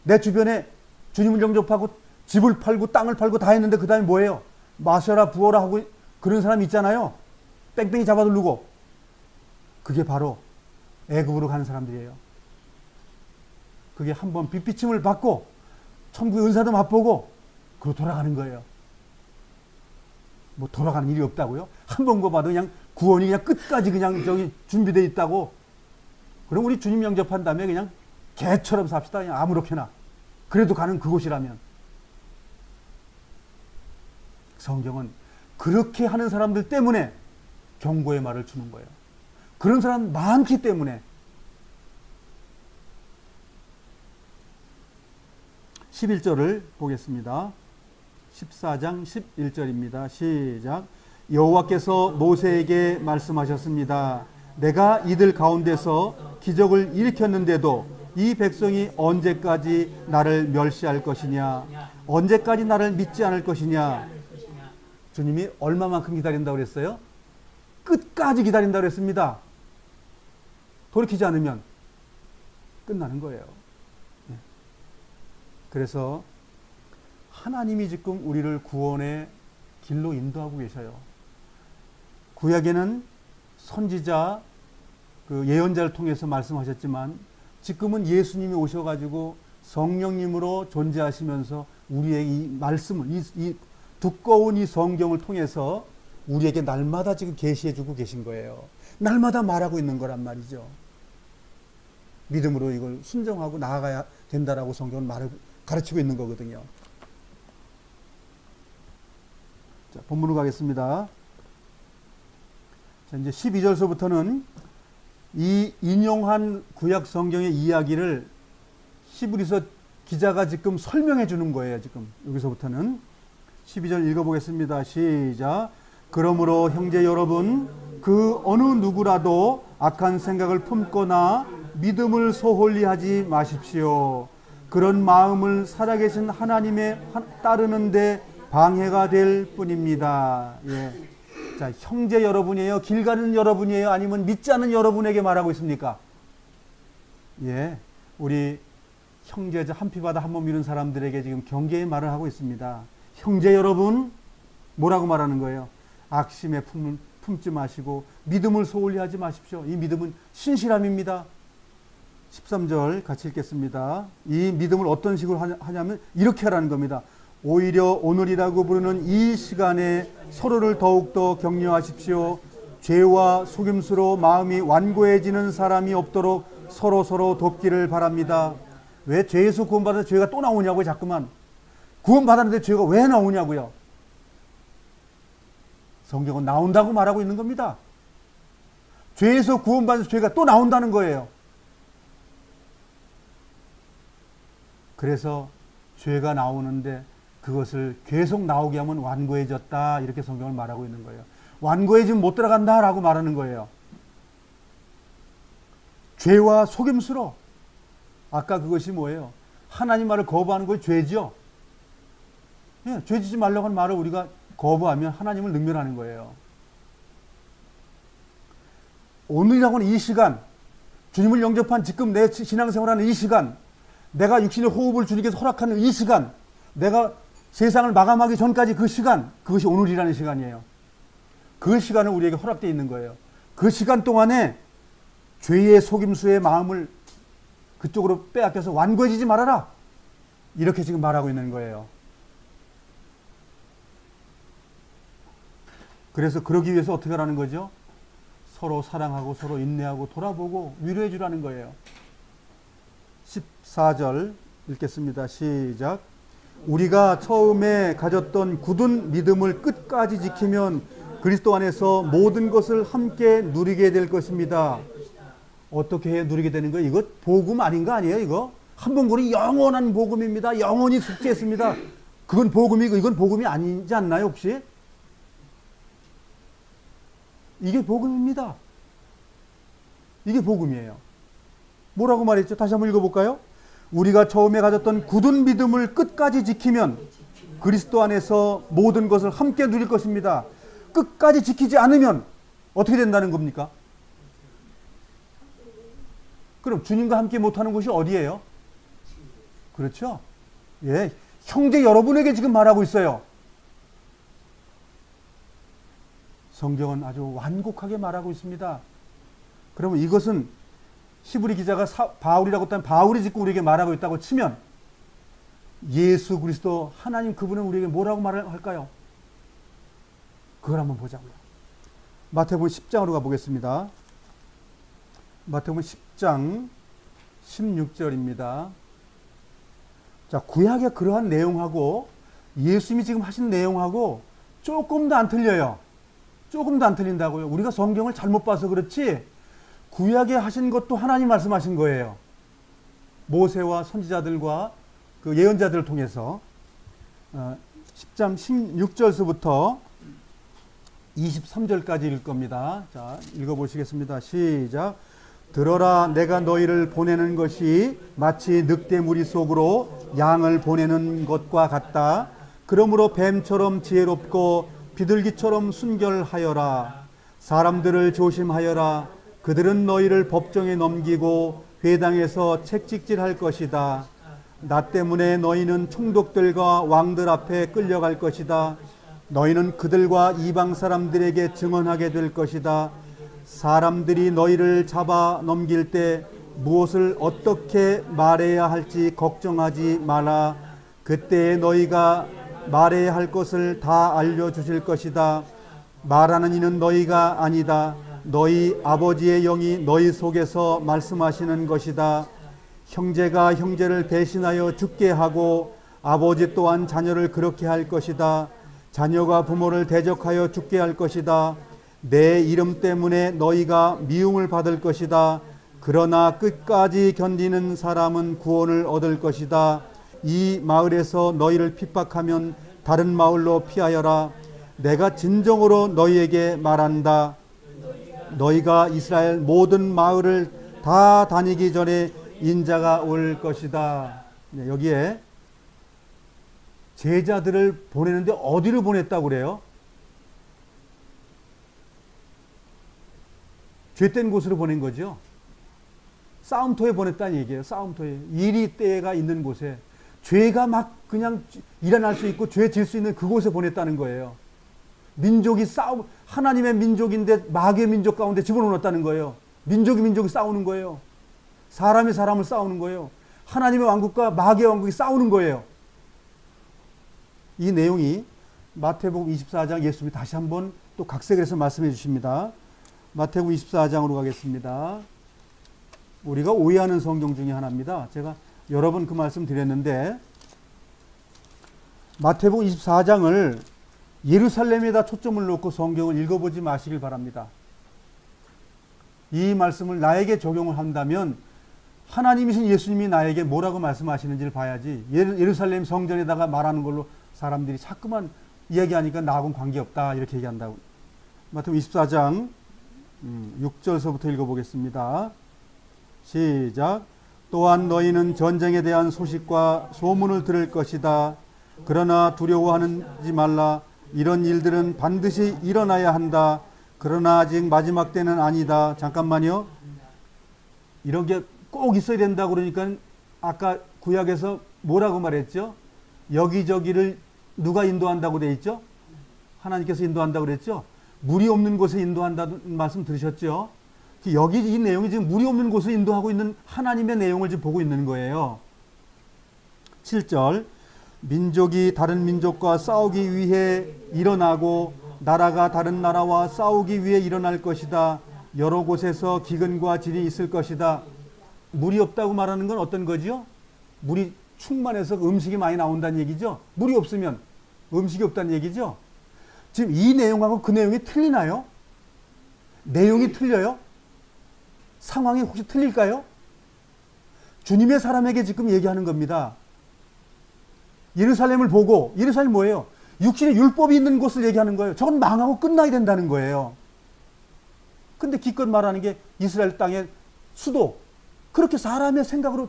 내 주변에 주님을 영접하고 집을 팔고 땅을 팔고 다 했는데 그 다음에 뭐예요? 마셔라 부어라 하고 그런 사람 있잖아요. 뺑뺑이 잡아두르고. 그게 바로 애굽으로 가는 사람들이에요. 그게 한번 빛비침을 받고 천국의 은사도 맛보고 그러고 돌아가는 거예요. 뭐 돌아가는 일이 없다고요? 한 번 봐도 그냥 구원이 그냥 끝까지 그냥 저기 준비되어 있다고. 그럼 우리 주님 영접한 다음에 그냥 개처럼 삽시다. 그냥 아무렇게나. 그래도 가는 그곳이라면. 성경은 그렇게 하는 사람들 때문에 경고의 말을 주는 거예요. 그런 사람 많기 때문에. 11절을 보겠습니다. 14장 11절입니다. 시작. 여호와께서 모세에게 말씀하셨습니다. 내가 이들 가운데서 기적을 일으켰는데도 이 백성이 언제까지 나를 멸시할 것이냐? 언제까지 나를 믿지 않을 것이냐? 주님이 얼마만큼 기다린다고 그랬어요? 끝까지 기다린다고 그랬습니다. 돌이키지 않으면 끝나는 거예요. 그래서 하나님이 지금 우리를 구원의 길로 인도하고 계셔요. 구약에는 선지자, 그 예언자를 통해서 말씀하셨지만 지금은 예수님이 오셔가지고 성령님으로 존재하시면서 우리의 이 말씀을, 이 두꺼운 이 성경을 통해서 우리에게 날마다 지금 계시해주고 계신 거예요. 날마다 말하고 있는 거란 말이죠. 믿음으로 이걸 순종하고 나아가야 된다라고 성경은 가르치고 있는 거거든요. 자, 본문으로 가겠습니다. 자, 이제 12절서부터는 이 인용한 구약 성경의 이야기를 히브리서 기자가 지금 설명해 주는 거예요. 지금 여기서부터는 12절 읽어보겠습니다. 시작. 그러므로 형제 여러분, 그 어느 누구라도 악한 생각을 품거나 믿음을 소홀히 하지 마십시오. 그런 마음을 살아계신 하나님에 따르는데 방해가 될 뿐입니다. 예. 자, 형제 여러분이에요? 길 가는 여러분이에요? 아니면 믿지 않는 여러분에게 말하고 있습니까? 예. 우리 형제자 한 피바다 한 몸 이룬 사람들에게 지금 경계의 말을 하고 있습니다. 형제 여러분, 뭐라고 말하는 거예요? 악심에 품지 마시고 믿음을 소홀히 하지 마십시오. 이 믿음은 신실함입니다. 13절 같이 읽겠습니다. 이 믿음을 어떤 식으로 하냐면 이렇게 하라는 겁니다. 오히려 오늘이라고 부르는 이 시간에 서로를 더욱더 격려하십시오. 죄와 속임수로 마음이 완고해지는 사람이 없도록 서로 돕기를 바랍니다. 왜 죄에서 구원받아서 죄가 또 나오냐고요. 자꾸만 구원받았는데 죄가 왜 나오냐고요. 성경은 나온다고 말하고 있는 겁니다. 죄에서 구원받아서 죄가 또 나온다는 거예요. 그래서 죄가 나오는데 그것을 계속 나오게 하면 완고해졌다, 이렇게 성경을 말하고 있는 거예요. 완고해지면 못 들어간다라고 말하는 거예요. 죄와 속임수로. 아까 그것이 뭐예요? 하나님 말을 거부하는 거 죄죠. 예, 죄 짓지 말라고 하는 말을 우리가 거부하면 하나님을 능멸하는 거예요. 오늘이라고는 이 시간, 주님을 영접한 지금 내 신앙생활하는 이 시간, 내가 육신의 호흡을 주님께서 허락하는 이 시간, 내가 세상을 마감하기 전까지 그 시간, 그것이 오늘이라는 시간이에요. 그 시간은 우리에게 허락되어 있는 거예요. 그 시간 동안에 죄의 속임수의 마음을 그쪽으로 빼앗겨서 완고해지지 말아라, 이렇게 지금 말하고 있는 거예요. 그래서 그러기 위해서 어떻게 하라는 거죠? 서로 사랑하고 서로 인내하고 돌아보고 위로해 주라는 거예요. 14절 읽겠습니다. 시작. 우리가 처음에 가졌던 굳은 믿음을 끝까지 지키면 그리스도 안에서 모든 것을 함께 누리게 될 것입니다. 어떻게 해 누리게 되는 거예요? 이거 복음 아닌 거 아니에요? 이거 한 번 고른 영원한 복음입니다. 영원히 숙제했습니다. 그건 복음이고 이건 복음이 아니지 않나요 혹시? 이게 복음입니다. 이게 복음이에요. 뭐라고 말했죠? 다시 한번 읽어볼까요? 우리가 처음에 가졌던 굳은 믿음을 끝까지 지키면 그리스도 안에서 모든 것을 함께 누릴 것입니다. 끝까지 지키지 않으면 어떻게 된다는 겁니까? 그럼 주님과 함께 못하는 곳이 어디예요? 그렇죠? 예, 형제 여러분에게 지금 말하고 있어요. 성경은 아주 완곡하게 말하고 있습니다. 그러면 이것은 히브리 기자가 바울이라고 했다면 바울이 짓고 우리에게 말하고 있다고 치면 예수 그리스도 하나님 그분은 우리에게 뭐라고 말을 할까요? 그걸 한번 보자고요. 마태복음 10장으로 가보겠습니다. 마태복음 10장 16절입니다. 자, 구약의 그러한 내용하고 예수님이 지금 하신 내용하고 조금도 안 틀려요. 조금도 안 틀린다고요. 우리가 성경을 잘못 봐서 그렇지 구약에 하신 것도 하나님 말씀하신 거예요. 모세와 선지자들과 그 예언자들을 통해서 10장 16절서부터 23절까지 읽을 겁니다. 자, 읽어보시겠습니다. 시작. 들어라, 내가 너희를 보내는 것이 마치 늑대 무리 속으로 양을 보내는 것과 같다. 그러므로 뱀처럼 지혜롭고 비둘기처럼 순결하여라. 사람들을 조심하여라. 그들은 너희를 법정에 넘기고 회당에서 책찍질할 것이다. 나 때문에 너희는 총독들과 왕들 앞에 끌려갈 것이다. 너희는 그들과 이방 사람들에게 증언하게 될 것이다. 사람들이 너희를 잡아 넘길 때 무엇을 어떻게 말해야 할지 걱정하지 마라. 그때에 너희가 말해야 할 것을 다 알려주실 것이다. 말하는 이는 너희가 아니다. 너희 아버지의 영이 너희 속에서 말씀하시는 것이다. 형제가 형제를 배신하여 죽게 하고 아버지 또한 자녀를 그렇게 할 것이다. 자녀가 부모를 대적하여 죽게 할 것이다. 내 이름 때문에 너희가 미움을 받을 것이다. 그러나 끝까지 견디는 사람은 구원을 얻을 것이다. 이 마을에서 너희를 핍박하면 다른 마을로 피하여라. 내가 진정으로 너희에게 말한다. 너희가 이스라엘 모든 마을을 다 다니기 전에 인자가 올 것이다. 네, 여기에 제자들을 보내는데 어디를 보냈다고 그래요? 죄된 곳으로 보낸 거죠. 싸움터에 보냈다는 얘기예요. 싸움터에. 일이 때가 있는 곳에. 죄가 막 그냥 일어날 수 있고 죄 질 수 있는 그곳에 보냈다는 거예요. 민족이 하나님의 민족인데 마귀의 민족 가운데 집어넣었다는 거예요. 민족이 싸우는 거예요. 사람이 사람을 싸우는 거예요. 하나님의 왕국과 마귀의 왕국이 싸우는 거예요. 이 내용이 마태복음 24장 예수님이 다시 한번 또 각색을 해서 말씀해 주십니다. 마태복음 24장으로 가겠습니다. 우리가 오해하는 성경 중에 하나입니다. 제가 여러 번 그 말씀 드렸는데 마태복음 24장을 예루살렘에다 초점을 놓고 성경을 읽어보지 마시길 바랍니다. 이 말씀을 나에게 적용을 한다면 하나님이신 예수님이 나에게 뭐라고 말씀하시는지를 봐야지, 예루살렘 성전에다가 말하는 걸로 사람들이 자꾸만 이야기하니까 나하고는 관계없다 이렇게 얘기한다고. 마태복음 24장 6절서부터 읽어보겠습니다. 시작. 또한 너희는 전쟁에 대한 소식과 소문을 들을 것이다. 그러나 두려워하지 말라. 이런 일들은 반드시 일어나야 한다. 그러나 아직 마지막 때는 아니다. 잠깐만요. 이런 게 꼭 있어야 된다고 그러니까 아까 구약에서 뭐라고 말했죠? 여기저기를 누가 인도한다고 돼 있죠? 하나님께서 인도한다고 그랬죠? 물이 없는 곳에 인도한다는 말씀 들으셨죠? 여기 이 내용이 지금 물이 없는 곳을 인도하고 있는 하나님의 내용을 지금 보고 있는 거예요. 7절. 민족이 다른 민족과 싸우기 위해 일어나고 나라가 다른 나라와 싸우기 위해 일어날 것이다. 여러 곳에서 기근과 질이 있을 것이다. 물이 없다고 말하는 건 어떤 거지요? 물이 충만해서 음식이 많이 나온다는 얘기죠. 물이 없으면 음식이 없다는 얘기죠. 지금 이 내용하고 그 내용이 틀리나요? 내용이 틀려요? 상황이 혹시 틀릴까요? 주님의 사람에게 지금 얘기하는 겁니다. 예루살렘을 보고, 예루살렘 뭐예요? 육신의 율법이 있는 곳을 얘기하는 거예요. 저건 망하고 끝나야 된다는 거예요. 근데 기껏 말하는 게 이스라엘 땅의 수도, 그렇게 사람의 생각으로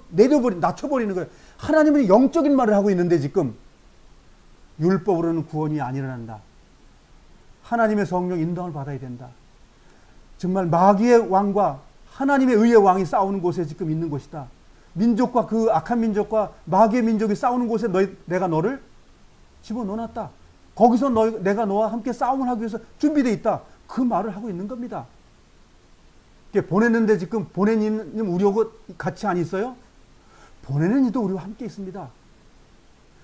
낮춰버리는 거예요. 하나님은 영적인 말을 하고 있는데 지금 율법으로는 구원이 안 일어난다. 하나님의 성령 인도함을 받아야 된다. 정말 마귀의 왕과 하나님의 의의 왕이 싸우는 곳에 지금 있는 곳이다. 민족과 그 악한 민족과 마귀의 민족이 싸우는 곳에 내가 너를 집어넣어놨다. 거기서 내가 너와 함께 싸움을 하기 위해서 준비되어 있다. 그 말을 하고 있는 겁니다. 보냈는데 지금 보낸 이는 우리하고 같이 안 있어요? 보내는 이도 우리와 함께 있습니다.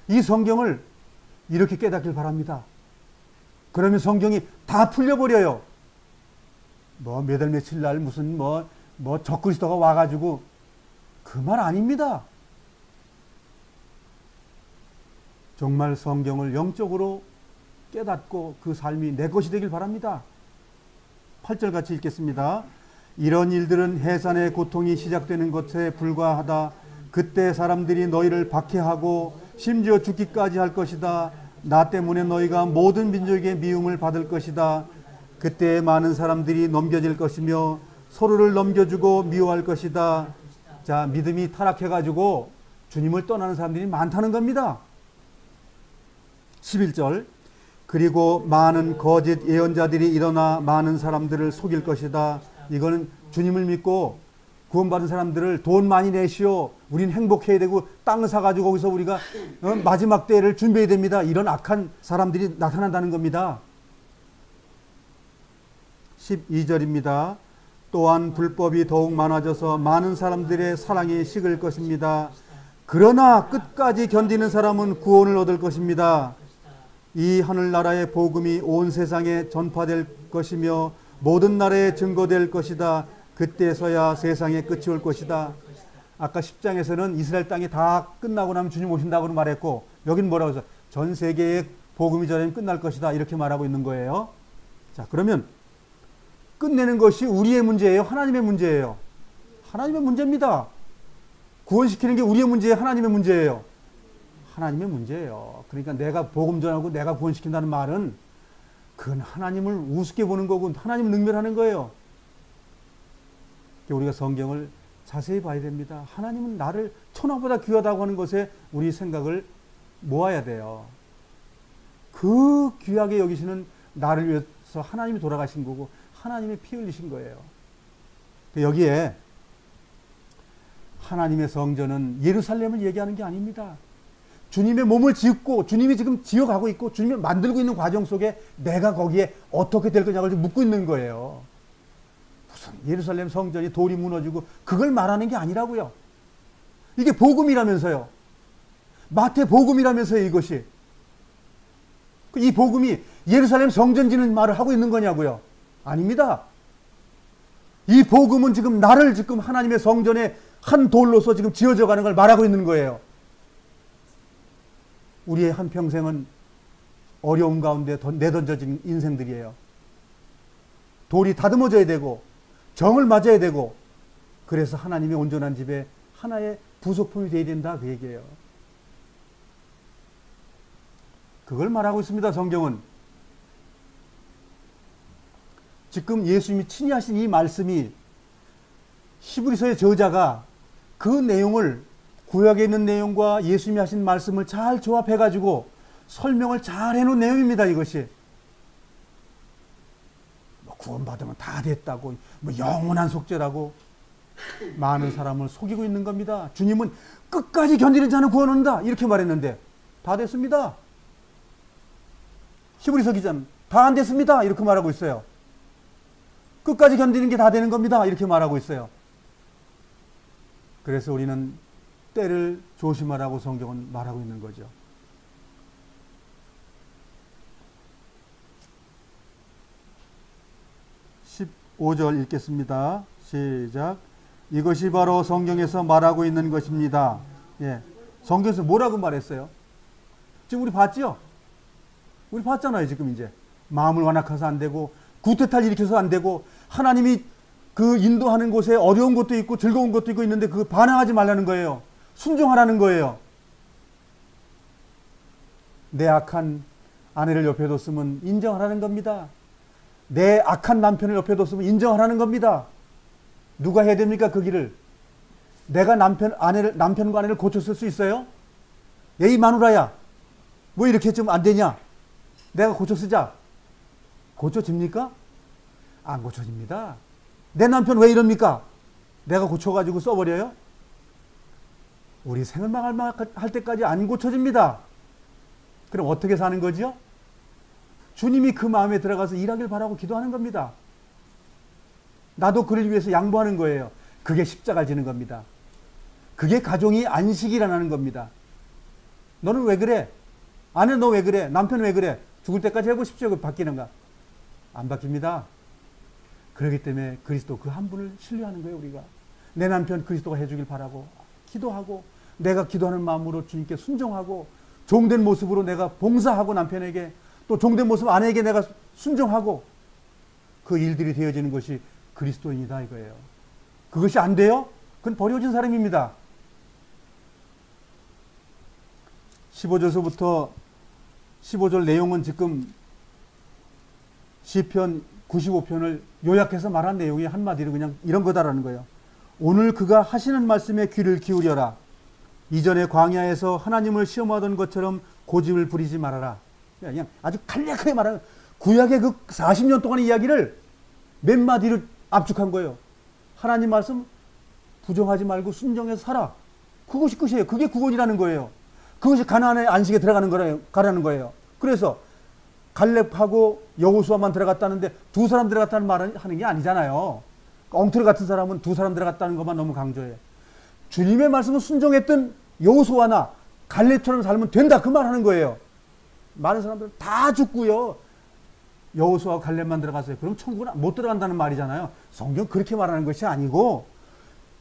이 성경을 이렇게 깨닫길 바랍니다. 그러면 성경이 다 풀려버려요. 몇 월 며칠 날 무슨 적그리스도가 와가지고 그 말 아닙니다. 정말 성경을 영적으로 깨닫고 그 삶이 내 것이 되길 바랍니다. 8절 같이 읽겠습니다. 이런 일들은 해산의 고통이 시작되는 것에 불과하다. 그때 사람들이 너희를 박해하고 심지어 죽기까지 할 것이다. 나 때문에 너희가 모든 민족의 미움을 받을 것이다. 그때 많은 사람들이 넘겨질 것이며 서로를 넘겨주고 미워할 것이다. 자, 믿음이 타락해가지고 주님을 떠나는 사람들이 많다는 겁니다. 11절. 그리고 많은 거짓 예언자들이 일어나 많은 사람들을 속일 것이다. 이거는 주님을 믿고 구원받은 사람들을 돈 많이 내시오. 우린 행복해야 되고 땅을 사가지고 거기서 우리가 마지막 때를 준비해야 됩니다. 이런 악한 사람들이 나타난다는 겁니다. 12절입니다. 또한 불법이 더욱 많아져서 많은 사람들의 사랑이 식을 것입니다. 그러나 끝까지 견디는 사람은 구원을 얻을 것입니다. 이 하늘나라의 복음이 온 세상에 전파될 것이며 모든 나라에 증거될 것이다. 그때서야 세상의 끝이 올 것이다. 아까 10장에서는 이스라엘 땅이 다 끝나고 나면 주님 오신다고 말했고, 여긴 뭐라고 해서 전 세계의 복음이 전하면 끝날 것이다 이렇게 말하고 있는 거예요. 자, 그러면 끝내는 것이 우리의 문제예요? 하나님의 문제예요? 하나님의 문제입니다. 구원시키는 게 우리의 문제예요? 하나님의 문제예요? 하나님의 문제예요. 그러니까 내가 복음 전하고 내가 구원시킨다는 말은 그건 하나님을 우습게 보는 거고 하나님을 능멸하는 거예요. 우리가 성경을 자세히 봐야 됩니다. 하나님은 나를 천하보다 귀하다고 하는 것에 우리 생각을 모아야 돼요. 그 귀하게 여기시는 나를 위해서 하나님이 돌아가신 거고 하나님이 피 흘리신 거예요. 여기에 하나님의 성전은 예루살렘을 얘기하는 게 아닙니다. 주님의 몸을 짓고 주님이 지금 지어가고 있고 주님이 만들고 있는 과정 속에 내가 거기에 어떻게 될 거냐고 묻고 있는 거예요. 무슨 예루살렘 성전이 돌이 무너지고 그걸 말하는 게 아니라고요. 이게 복음이라면서요. 마태 복음이라면서요. 이것이. 이 복음이 예루살렘 성전 짓는 말을 하고 있는 거냐고요. 아닙니다. 이 복음은 지금 나를 지금 하나님의 성전에 한 돌로서 지금 지어져 가는 걸 말하고 있는 거예요. 우리의 한평생은 어려움 가운데 내던져진 인생들이에요. 돌이 다듬어져야 되고 정을 맞아야 되고 그래서 하나님의 온전한 집에 하나의 부속품이 되어야 된다 그 얘기예요. 그걸 말하고 있습니다. 성경은. 지금 예수님이 친히 하신 이 말씀이 히브리서의 저자가 그 내용을 구약에 있는 내용과 예수님이 하신 말씀을 잘 조합해 가지고 설명을 잘 해놓은 내용입니다. 이것이 뭐 구원받으면 다 됐다고 뭐 영원한 속죄라고 많은 사람을 속이고 있는 겁니다. 주님은 끝까지 견디는 자는 구원한다 이렇게 말했는데 다 됐습니다. 히브리서 기자는 다 안 됐습니다 이렇게 말하고 있어요. 끝까지 견디는 게 다 되는 겁니다 이렇게 말하고 있어요. 그래서 우리는 때를 조심하라고 성경은 말하고 있는 거죠. 15절 읽겠습니다. 시작. 이것이 바로 성경에서 말하고 있는 것입니다. 예. 성경에서 뭐라고 말했어요? 지금 우리 봤죠? 우리 봤잖아요. 지금 이제 마음을 완악해서 안 되고 구태타를 일으켜서 안 되고 하나님이 그 인도하는 곳에 어려운 것도 있고 즐거운 것도 있고 있는데 그 반항하지 말라는 거예요. 순종하라는 거예요. 내 악한 아내를 옆에 뒀으면 인정하라는 겁니다. 내 악한 남편을 옆에 뒀으면 인정하라는 겁니다. 누가 해야 됩니까? 그 길을. 내가 남편과 아내를 고쳤을 수 있어요? 에이 마누라야 뭐 이렇게 좀 안 되냐? 내가 고쳐 쓰자. 고쳐집니까? 안 고쳐집니다. 내 남편 왜 이럽니까? 내가 고쳐가지고 써버려요? 우리 생을 망할 때까지 안 고쳐집니다. 그럼 어떻게 사는 거죠? 주님이 그 마음에 들어가서 일하길 바라고 기도하는 겁니다. 나도 그를 위해서 양보하는 거예요. 그게 십자가를 지는 겁니다. 그게 가정이 안식이라는 겁니다. 너는 왜 그래? 아내 너 왜 그래? 남편 왜 그래? 죽을 때까지 해보십시오. 그 바뀌는가? 안 바뀝니다. 그렇기 때문에 그리스도 그 한 분을 신뢰하는 거예요. 우리가 내 남편 그리스도가 해주길 바라고 기도하고 내가 기도하는 마음으로 주님께 순종하고 종된 모습으로 내가 봉사하고 남편에게 또 종된 모습 아내에게 내가 순종하고 그 일들이 되어지는 것이 그리스도인이다 이거예요. 그것이 안 돼요? 그건 버려진 사람입니다. 15절서부터 15절 내용은 지금 시편 95편을 요약해서 말한 내용이 한마디로 그냥 이런 거다라는 거예요. 오늘 그가 하시는 말씀에 귀를 기울여라. 이전에 광야에서 하나님을 시험하던 것처럼 고집을 부리지 말아라. 그냥 아주 간략하게 말하는 구약의 그 40년 동안의 이야기를 몇 마디로 압축한 거예요. 하나님 말씀 부정하지 말고 순종해서 살아. 그것이 끝이에요. 그게 구원이라는 거예요. 그것이 가나안의 안식에 가라는 거예요. 그래서 갈렙하고 여호수아만 들어갔다는데 두 사람 들어갔다는 말을 하는 게 아니잖아요. 엉터리 같은 사람은 두 사람 들어갔다는 것만 너무 강조해. 주님의 말씀을 순종했던 여호수아나 갈렙처럼 살면 된다 그 말 하는 거예요. 많은 사람들은 다 죽고요. 여호수아와 갈렙만 들어갔어요. 그럼 천국은 못 들어간다는 말이잖아요. 성경 그렇게 말하는 것이 아니고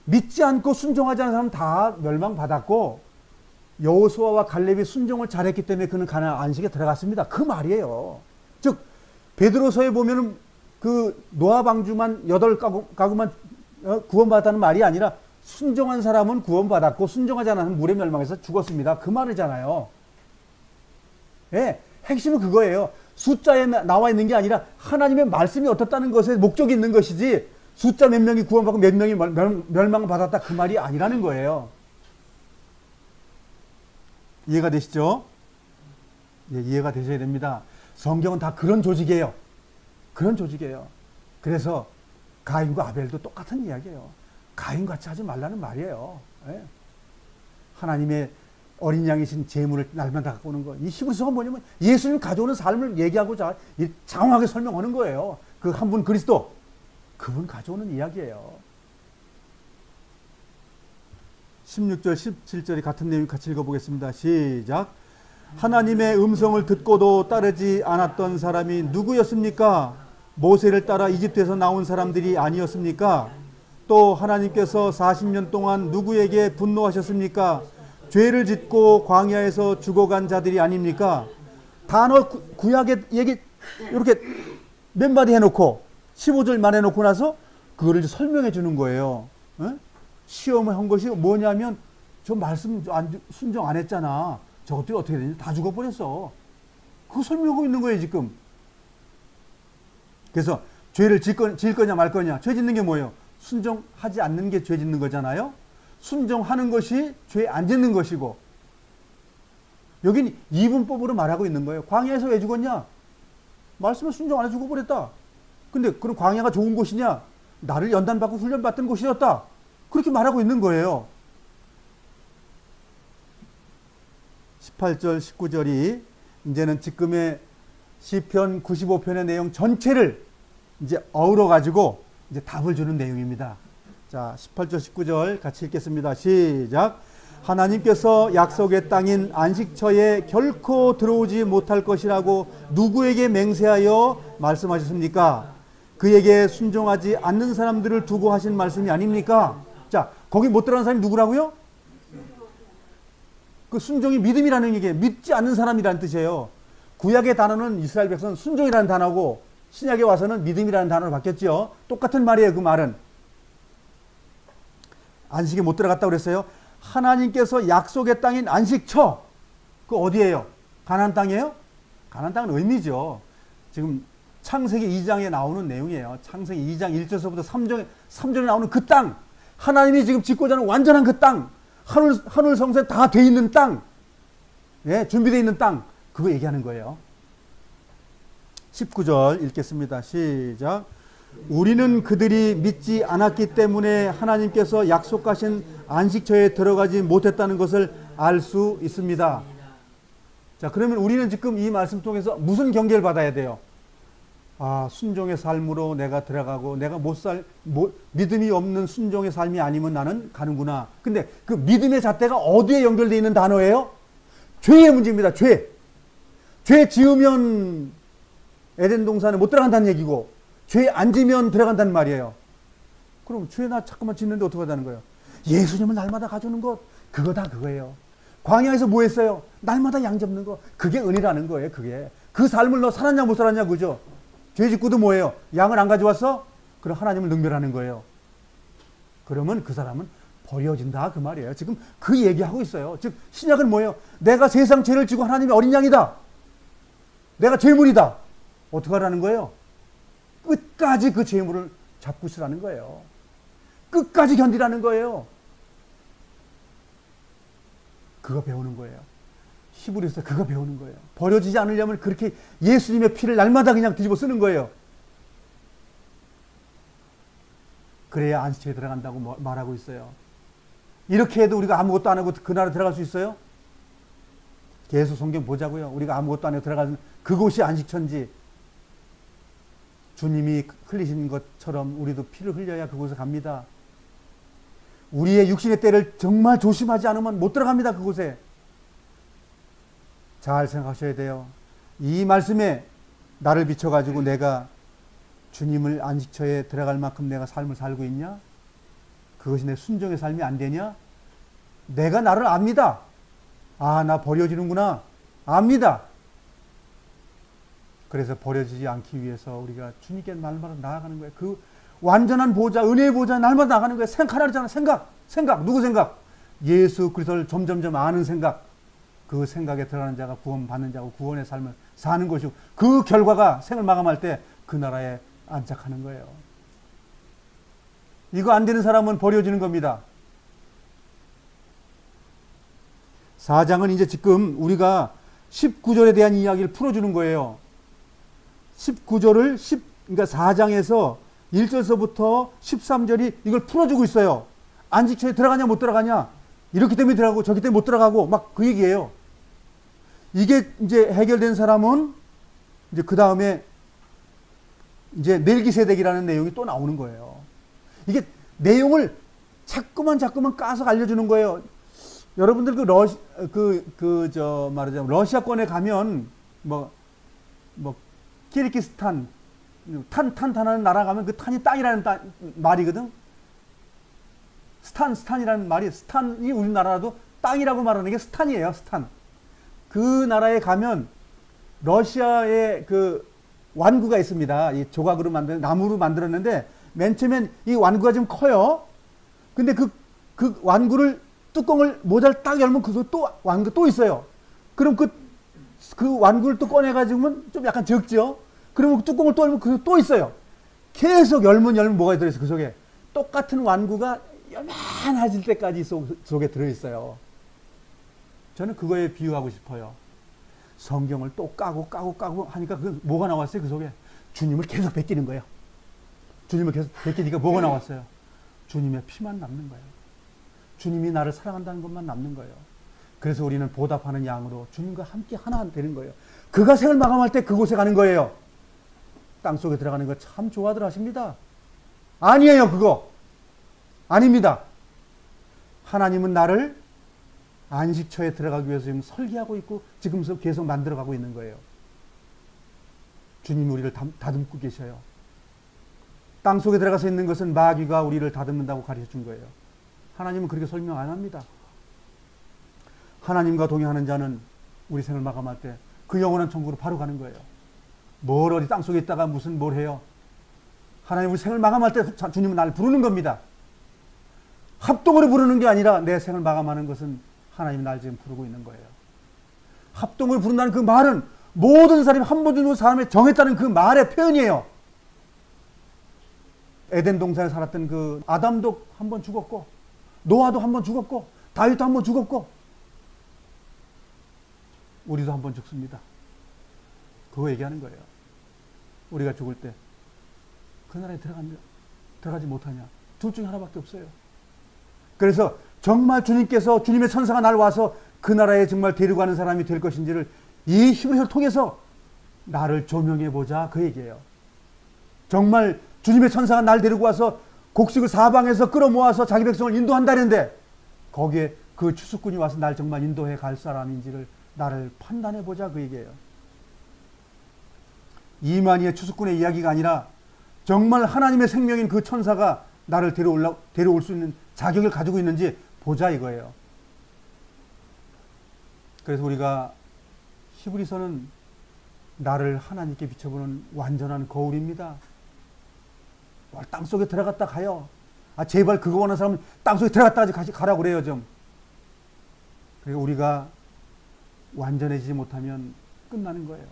믿지 않고 순종하지 않은 사람은 다 멸망받았고 여호수아와 갈렙이 순종을 잘했기 때문에 그는 가나안 안식에 들어갔습니다. 그 말이에요. 즉 베드로서에 보면은 그 노아 방주만 8가구만 구원받았다는 말이 아니라 순종한 사람은 구원받았고 순종하지 않은 사람은 물에 멸망해서 죽었습니다. 그 말이잖아요. 예, 핵심은 그거예요. 숫자에 나와 있는 게 아니라 하나님의 말씀이 어떻다는 것에 목적이 있는 것이지 숫자 몇 명이 구원받고 몇 명이 멸망을 받았다 그 말이 아니라는 거예요. 이해가 되시죠? 예, 이해가 되셔야 됩니다. 성경은 다 그런 조직이에요. 그런 조직이에요. 그래서 가인과 아벨도 똑같은 이야기예요. 가인같이 하지 말라는 말이에요. 예. 하나님의 어린 양이신 제물을 날마다 갖고 오는 거. 이 히브리서가 뭐냐면 예수님 가져오는 삶을 얘기하고자 장황하게 설명하는 거예요. 그 한 분 그리스도. 그분 가져오는 이야기예요. 16절, 17절이 같은 내용 같이 읽어보겠습니다. 시작. 하나님의 음성을 듣고도 따르지 않았던 사람이 누구였습니까? 모세를 따라 이집트에서 나온 사람들이 아니었습니까? 또 하나님께서 40년 동안 누구에게 분노하셨습니까? 죄를 짓고 광야에서 죽어간 자들이 아닙니까? 단어 구약의 얘기 이렇게 몇 마디 해놓고 15절만 해놓고 나서 그거를 설명해 주는 거예요. 어? 시험을 한 것이 뭐냐면 저 말씀 순종 안 했잖아. 저것들이 어떻게 되냐? 다 죽어버렸어. 그거 설명하고 있는 거예요, 지금. 그래서 죄를 지을 거냐 말 거냐. 죄 짓는 게 뭐예요? 순종하지 않는 게 죄 짓는 거잖아요. 순종하는 것이 죄 안 짓는 것이고, 여긴 이분법으로 말하고 있는 거예요. 광야에서 왜 죽었냐? 말씀에 순종 안 해 죽어버렸다. 근데 그럼 광야가 좋은 곳이냐? 나를 연단받고 훈련받던 곳이었다. 그렇게 말하고 있는 거예요. 18절, 19절이 이제는 지금의 시편 95편의 내용 전체를 이제 어우러 가지고 이제 답을 주는 내용입니다. 자, 18절, 19절 같이 읽겠습니다. 시작. 하나님께서 약속의 땅인 안식처에 결코 들어오지 못할 것이라고 누구에게 맹세하여 말씀하셨습니까? 그에게 순종하지 않는 사람들을 두고 하신 말씀이 아닙니까? 자, 거기 못 들어가는 사람이 누구라고요? 그 순종이 믿음이라는 얘기예요. 믿지 않는 사람이라는 뜻이에요. 구약의 단어는 이스라엘 백성은 순종이라는 단어고, 신약에 와서는 믿음이라는 단어로 바뀌었죠. 똑같은 말이에요. 그 말은. 안식에 못 들어갔다고 그랬어요. 하나님께서 약속의 땅인 안식처, 그 어디예요? 가나안 땅이에요? 가나안 땅은 의미죠. 지금 창세기 2장에 나오는 내용이에요. 창세기 2장 1절서부터 3절에 나오는 그 땅, 하나님이 지금 짓고자 하는 완전한 그 땅, 하늘 성소에 다 돼 있는 땅, 예, 준비되어 있는 땅, 그거 얘기하는 거예요. 19절 읽겠습니다. 시작. 우리는 그들이 믿지 않았기 때문에 하나님께서 약속하신 안식처에 들어가지 못했다는 것을 알 수 있습니다. 자, 그러면 우리는 지금 이 말씀 통해서 무슨 경계를 받아야 돼요? 아, 순종의 삶으로 내가 들어가고, 내가 믿음이 없는 순종의 삶이 아니면 나는 가는구나. 근데 그 믿음의 잣대가 어디에 연결되어 있는 단어예요? 죄의 문제입니다. 죄. 죄 지으면 에덴 동산에 못 들어간다는 얘기고, 죄 안 지면 들어간다는 말이에요. 그럼 죄 나 자꾸만 짓는데 어떻게 하자는 거예요? 예수님을 날마다 가져오는 것, 그거다 그거예요. 광야에서 뭐 했어요? 날마다 양 잡는 거, 그게 은혜라는 거예요. 그게. 그 삶을 너 살았냐 못 살았냐 그죠? 죄 짓고도 뭐예요? 양을 안 가져왔어? 그럼 하나님을 능멸하는 거예요. 그러면 그 사람은 버려진다 그 말이에요. 지금 그 얘기하고 있어요. 즉 신약은 뭐예요? 내가 세상 죄를 지고 하나님의 어린 양이다. 내가 죄물이다. 어떻게 하라는 거예요? 끝까지 그 죄물을 잡고 있으라는 거예요. 끝까지 견디라는 거예요. 그거 배우는 거예요. 히브리서 그거 배우는 거예요. 버려지지 않으려면 그렇게 예수님의 피를 날마다 그냥 뒤집어 쓰는 거예요. 그래야 안식처에 들어간다고 말하고 있어요. 이렇게 해도 우리가 아무것도 안 하고 그 나라에 들어갈 수 있어요? 계속 성경 보자고요. 우리가 아무것도 안 하고 들어가는 그곳이 안식처인지, 주님이 흘리신 것처럼 우리도 피를 흘려야 그곳에 갑니다. 우리의 육신의 때를 정말 조심하지 않으면 못 들어갑니다. 그곳에. 잘 생각하셔야 돼요. 이 말씀에 나를 비춰가지고 내가 주님을 안식처에 들어갈 만큼 내가 삶을 살고 있냐? 그것이 내 순종의 삶이 안 되냐? 내가 나를 압니다. 아, 나 버려지는구나. 압니다. 그래서 버려지지 않기 위해서 우리가 주님께 날마다 나아가는 거예요. 그 완전한 보좌, 은혜의 보좌 날마다 나가는 거예요. 생각하라잖아. 생각. 누구 생각? 예수 그리스도를 점점점 아는 생각. 그 생각에 들어가는 자가 구원받는 자고 구원의 삶을 사는 것이고, 그 결과가 생을 마감할 때 그 나라에 안착하는 거예요. 이거 안 되는 사람은 버려지는 겁니다. 4장은 이제 지금 우리가 19절에 대한 이야기를 풀어주는 거예요. 19절을 그러니까 4장에서 1절서부터 13절이 이걸 풀어주고 있어요. 안식처에 들어가냐 못 들어가냐, 이렇기 때문에 들어가고 저기 때문에 못 들어가고 막 그 얘기예요. 이게 이제 해결된 사람은 이제 그 다음에 이제 멜기세덱이라는 내용이 또 나오는 거예요. 이게 내용을 자꾸만 까서 알려주는 거예요. 여러분들 말하자면 러시아권에 가면 뭐 키르기스탄 탄하는 나라 가면 그 탄이 땅이라는 말이거든. 스탄이라는 말이, 스탄이 우리나라도 땅이라고 말하는 게 스탄이에요. 스탄. 그 나라에 가면 러시아의 그 완구가 있습니다. 이 조각으로 만든 나무로 만들었는데 맨 처음엔 이 완구가 좀 커요. 근데 그 완구를 뚜껑을 모자를 딱 열면 그 또 완구 또 있어요. 그럼 그 완구를 또 꺼내가지고는 좀 약간 적죠. 그러면 그 뚜껑을 또 열면 그 또 있어요. 계속 열면 뭐가 들어있어 그 속에 똑같은 완구가 요만해질 때까지 속에 들어있어요. 저는 그거에 비유하고 싶어요. 성경을 또 까고 하니까 그 뭐가 나왔어요? 그 속에 주님을 계속 베끼는 거예요. 주님을 계속 베끼니까 뭐가 나왔어요? 주님의 피만 남는 거예요. 주님이 나를 사랑한다는 것만 남는 거예요. 그래서 우리는 보답하는 양으로 주님과 함께 하나 되는 거예요. 그가 생을 마감할 때 그곳에 가는 거예요. 땅속에 들어가는 거 참 좋아들 하십니다. 아니에요, 그거. 아닙니다. 하나님은 나를 안식처에 들어가기 위해서 지금 설계하고 있고 지금서 계속 만들어가고 있는 거예요. 주님이 우리를 다듬고 계셔요. 땅속에 들어가서 있는 것은 마귀가 우리를 다듬는다고 가르쳐 준 거예요. 하나님은 그렇게 설명 안 합니다. 하나님과 동행하는 자는 우리 생을 마감할 때 그 영원한 천국으로 바로 가는 거예요. 뭘 어디 땅속에 있다가 무슨 뭘 해요. 하나님 우리 생을 마감할 때 주님은 나를 부르는 겁니다. 합동으로 부르는 게 아니라 내 생을 마감하는 것은 하나님이 날 지금 부르고 있는 거예요. 합동으로 부른다는 그 말은 모든 사람이 한 번 죽는 사람을 정했다는 그 말의 표현이에요. 에덴 동산에 살았던 그 아담도 한 번 죽었고 노아도 한 번 죽었고 다윗도 한 번 죽었고 우리도 한 번 죽습니다. 그거 얘기하는 거예요. 우리가 죽을 때 그 나라에 들어가지 못하냐. 둘 중에 하나밖에 없어요. 그래서 정말 주님께서 주님의 천사가 날 와서 그 나라에 정말 데리고 가는 사람이 될 것인지를 이 히브리서를 통해서 나를 조명해 보자 그 얘기예요. 정말 주님의 천사가 날 데리고 와서 곡식을 사방에서 끌어모아서 자기 백성을 인도한다는데 거기에 그 추수꾼이 와서 날 정말 인도해 갈 사람인지를 나를 판단해 보자 그 얘기예요. 이만희의 추수꾼의 이야기가 아니라 정말 하나님의 생명인 그 천사가 나를 데려올 수 있는 자격을 가지고 있는지 보자 이거예요. 그래서 우리가 히브리서는 나를 하나님께 비춰보는 완전한 거울입니다. 땅속에 들어갔다 가요. 제발 그거 원하는 사람은 땅속에 들어갔다 가라고 그래요 좀. 그리고 우리가 완전해지지 못하면 끝나는 거예요.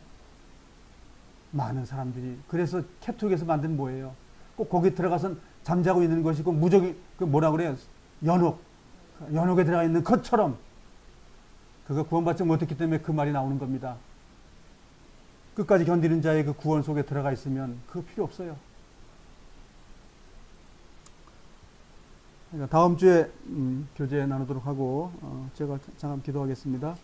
많은 사람들이 그래서 캐톨릭에서 만든 뭐예요? 꼭 거기 들어가서 잠자고 있는 것이고 무적이 그 뭐라 그래요? 연옥에 들어가 있는 것처럼 그가 구원받지 못했기 때문에 그 말이 나오는 겁니다. 끝까지 견디는 자의 그 구원 속에 들어가 있으면 그거 필요 없어요. 다음 주에 교제 나누도록 하고 제가 잠깐 기도하겠습니다.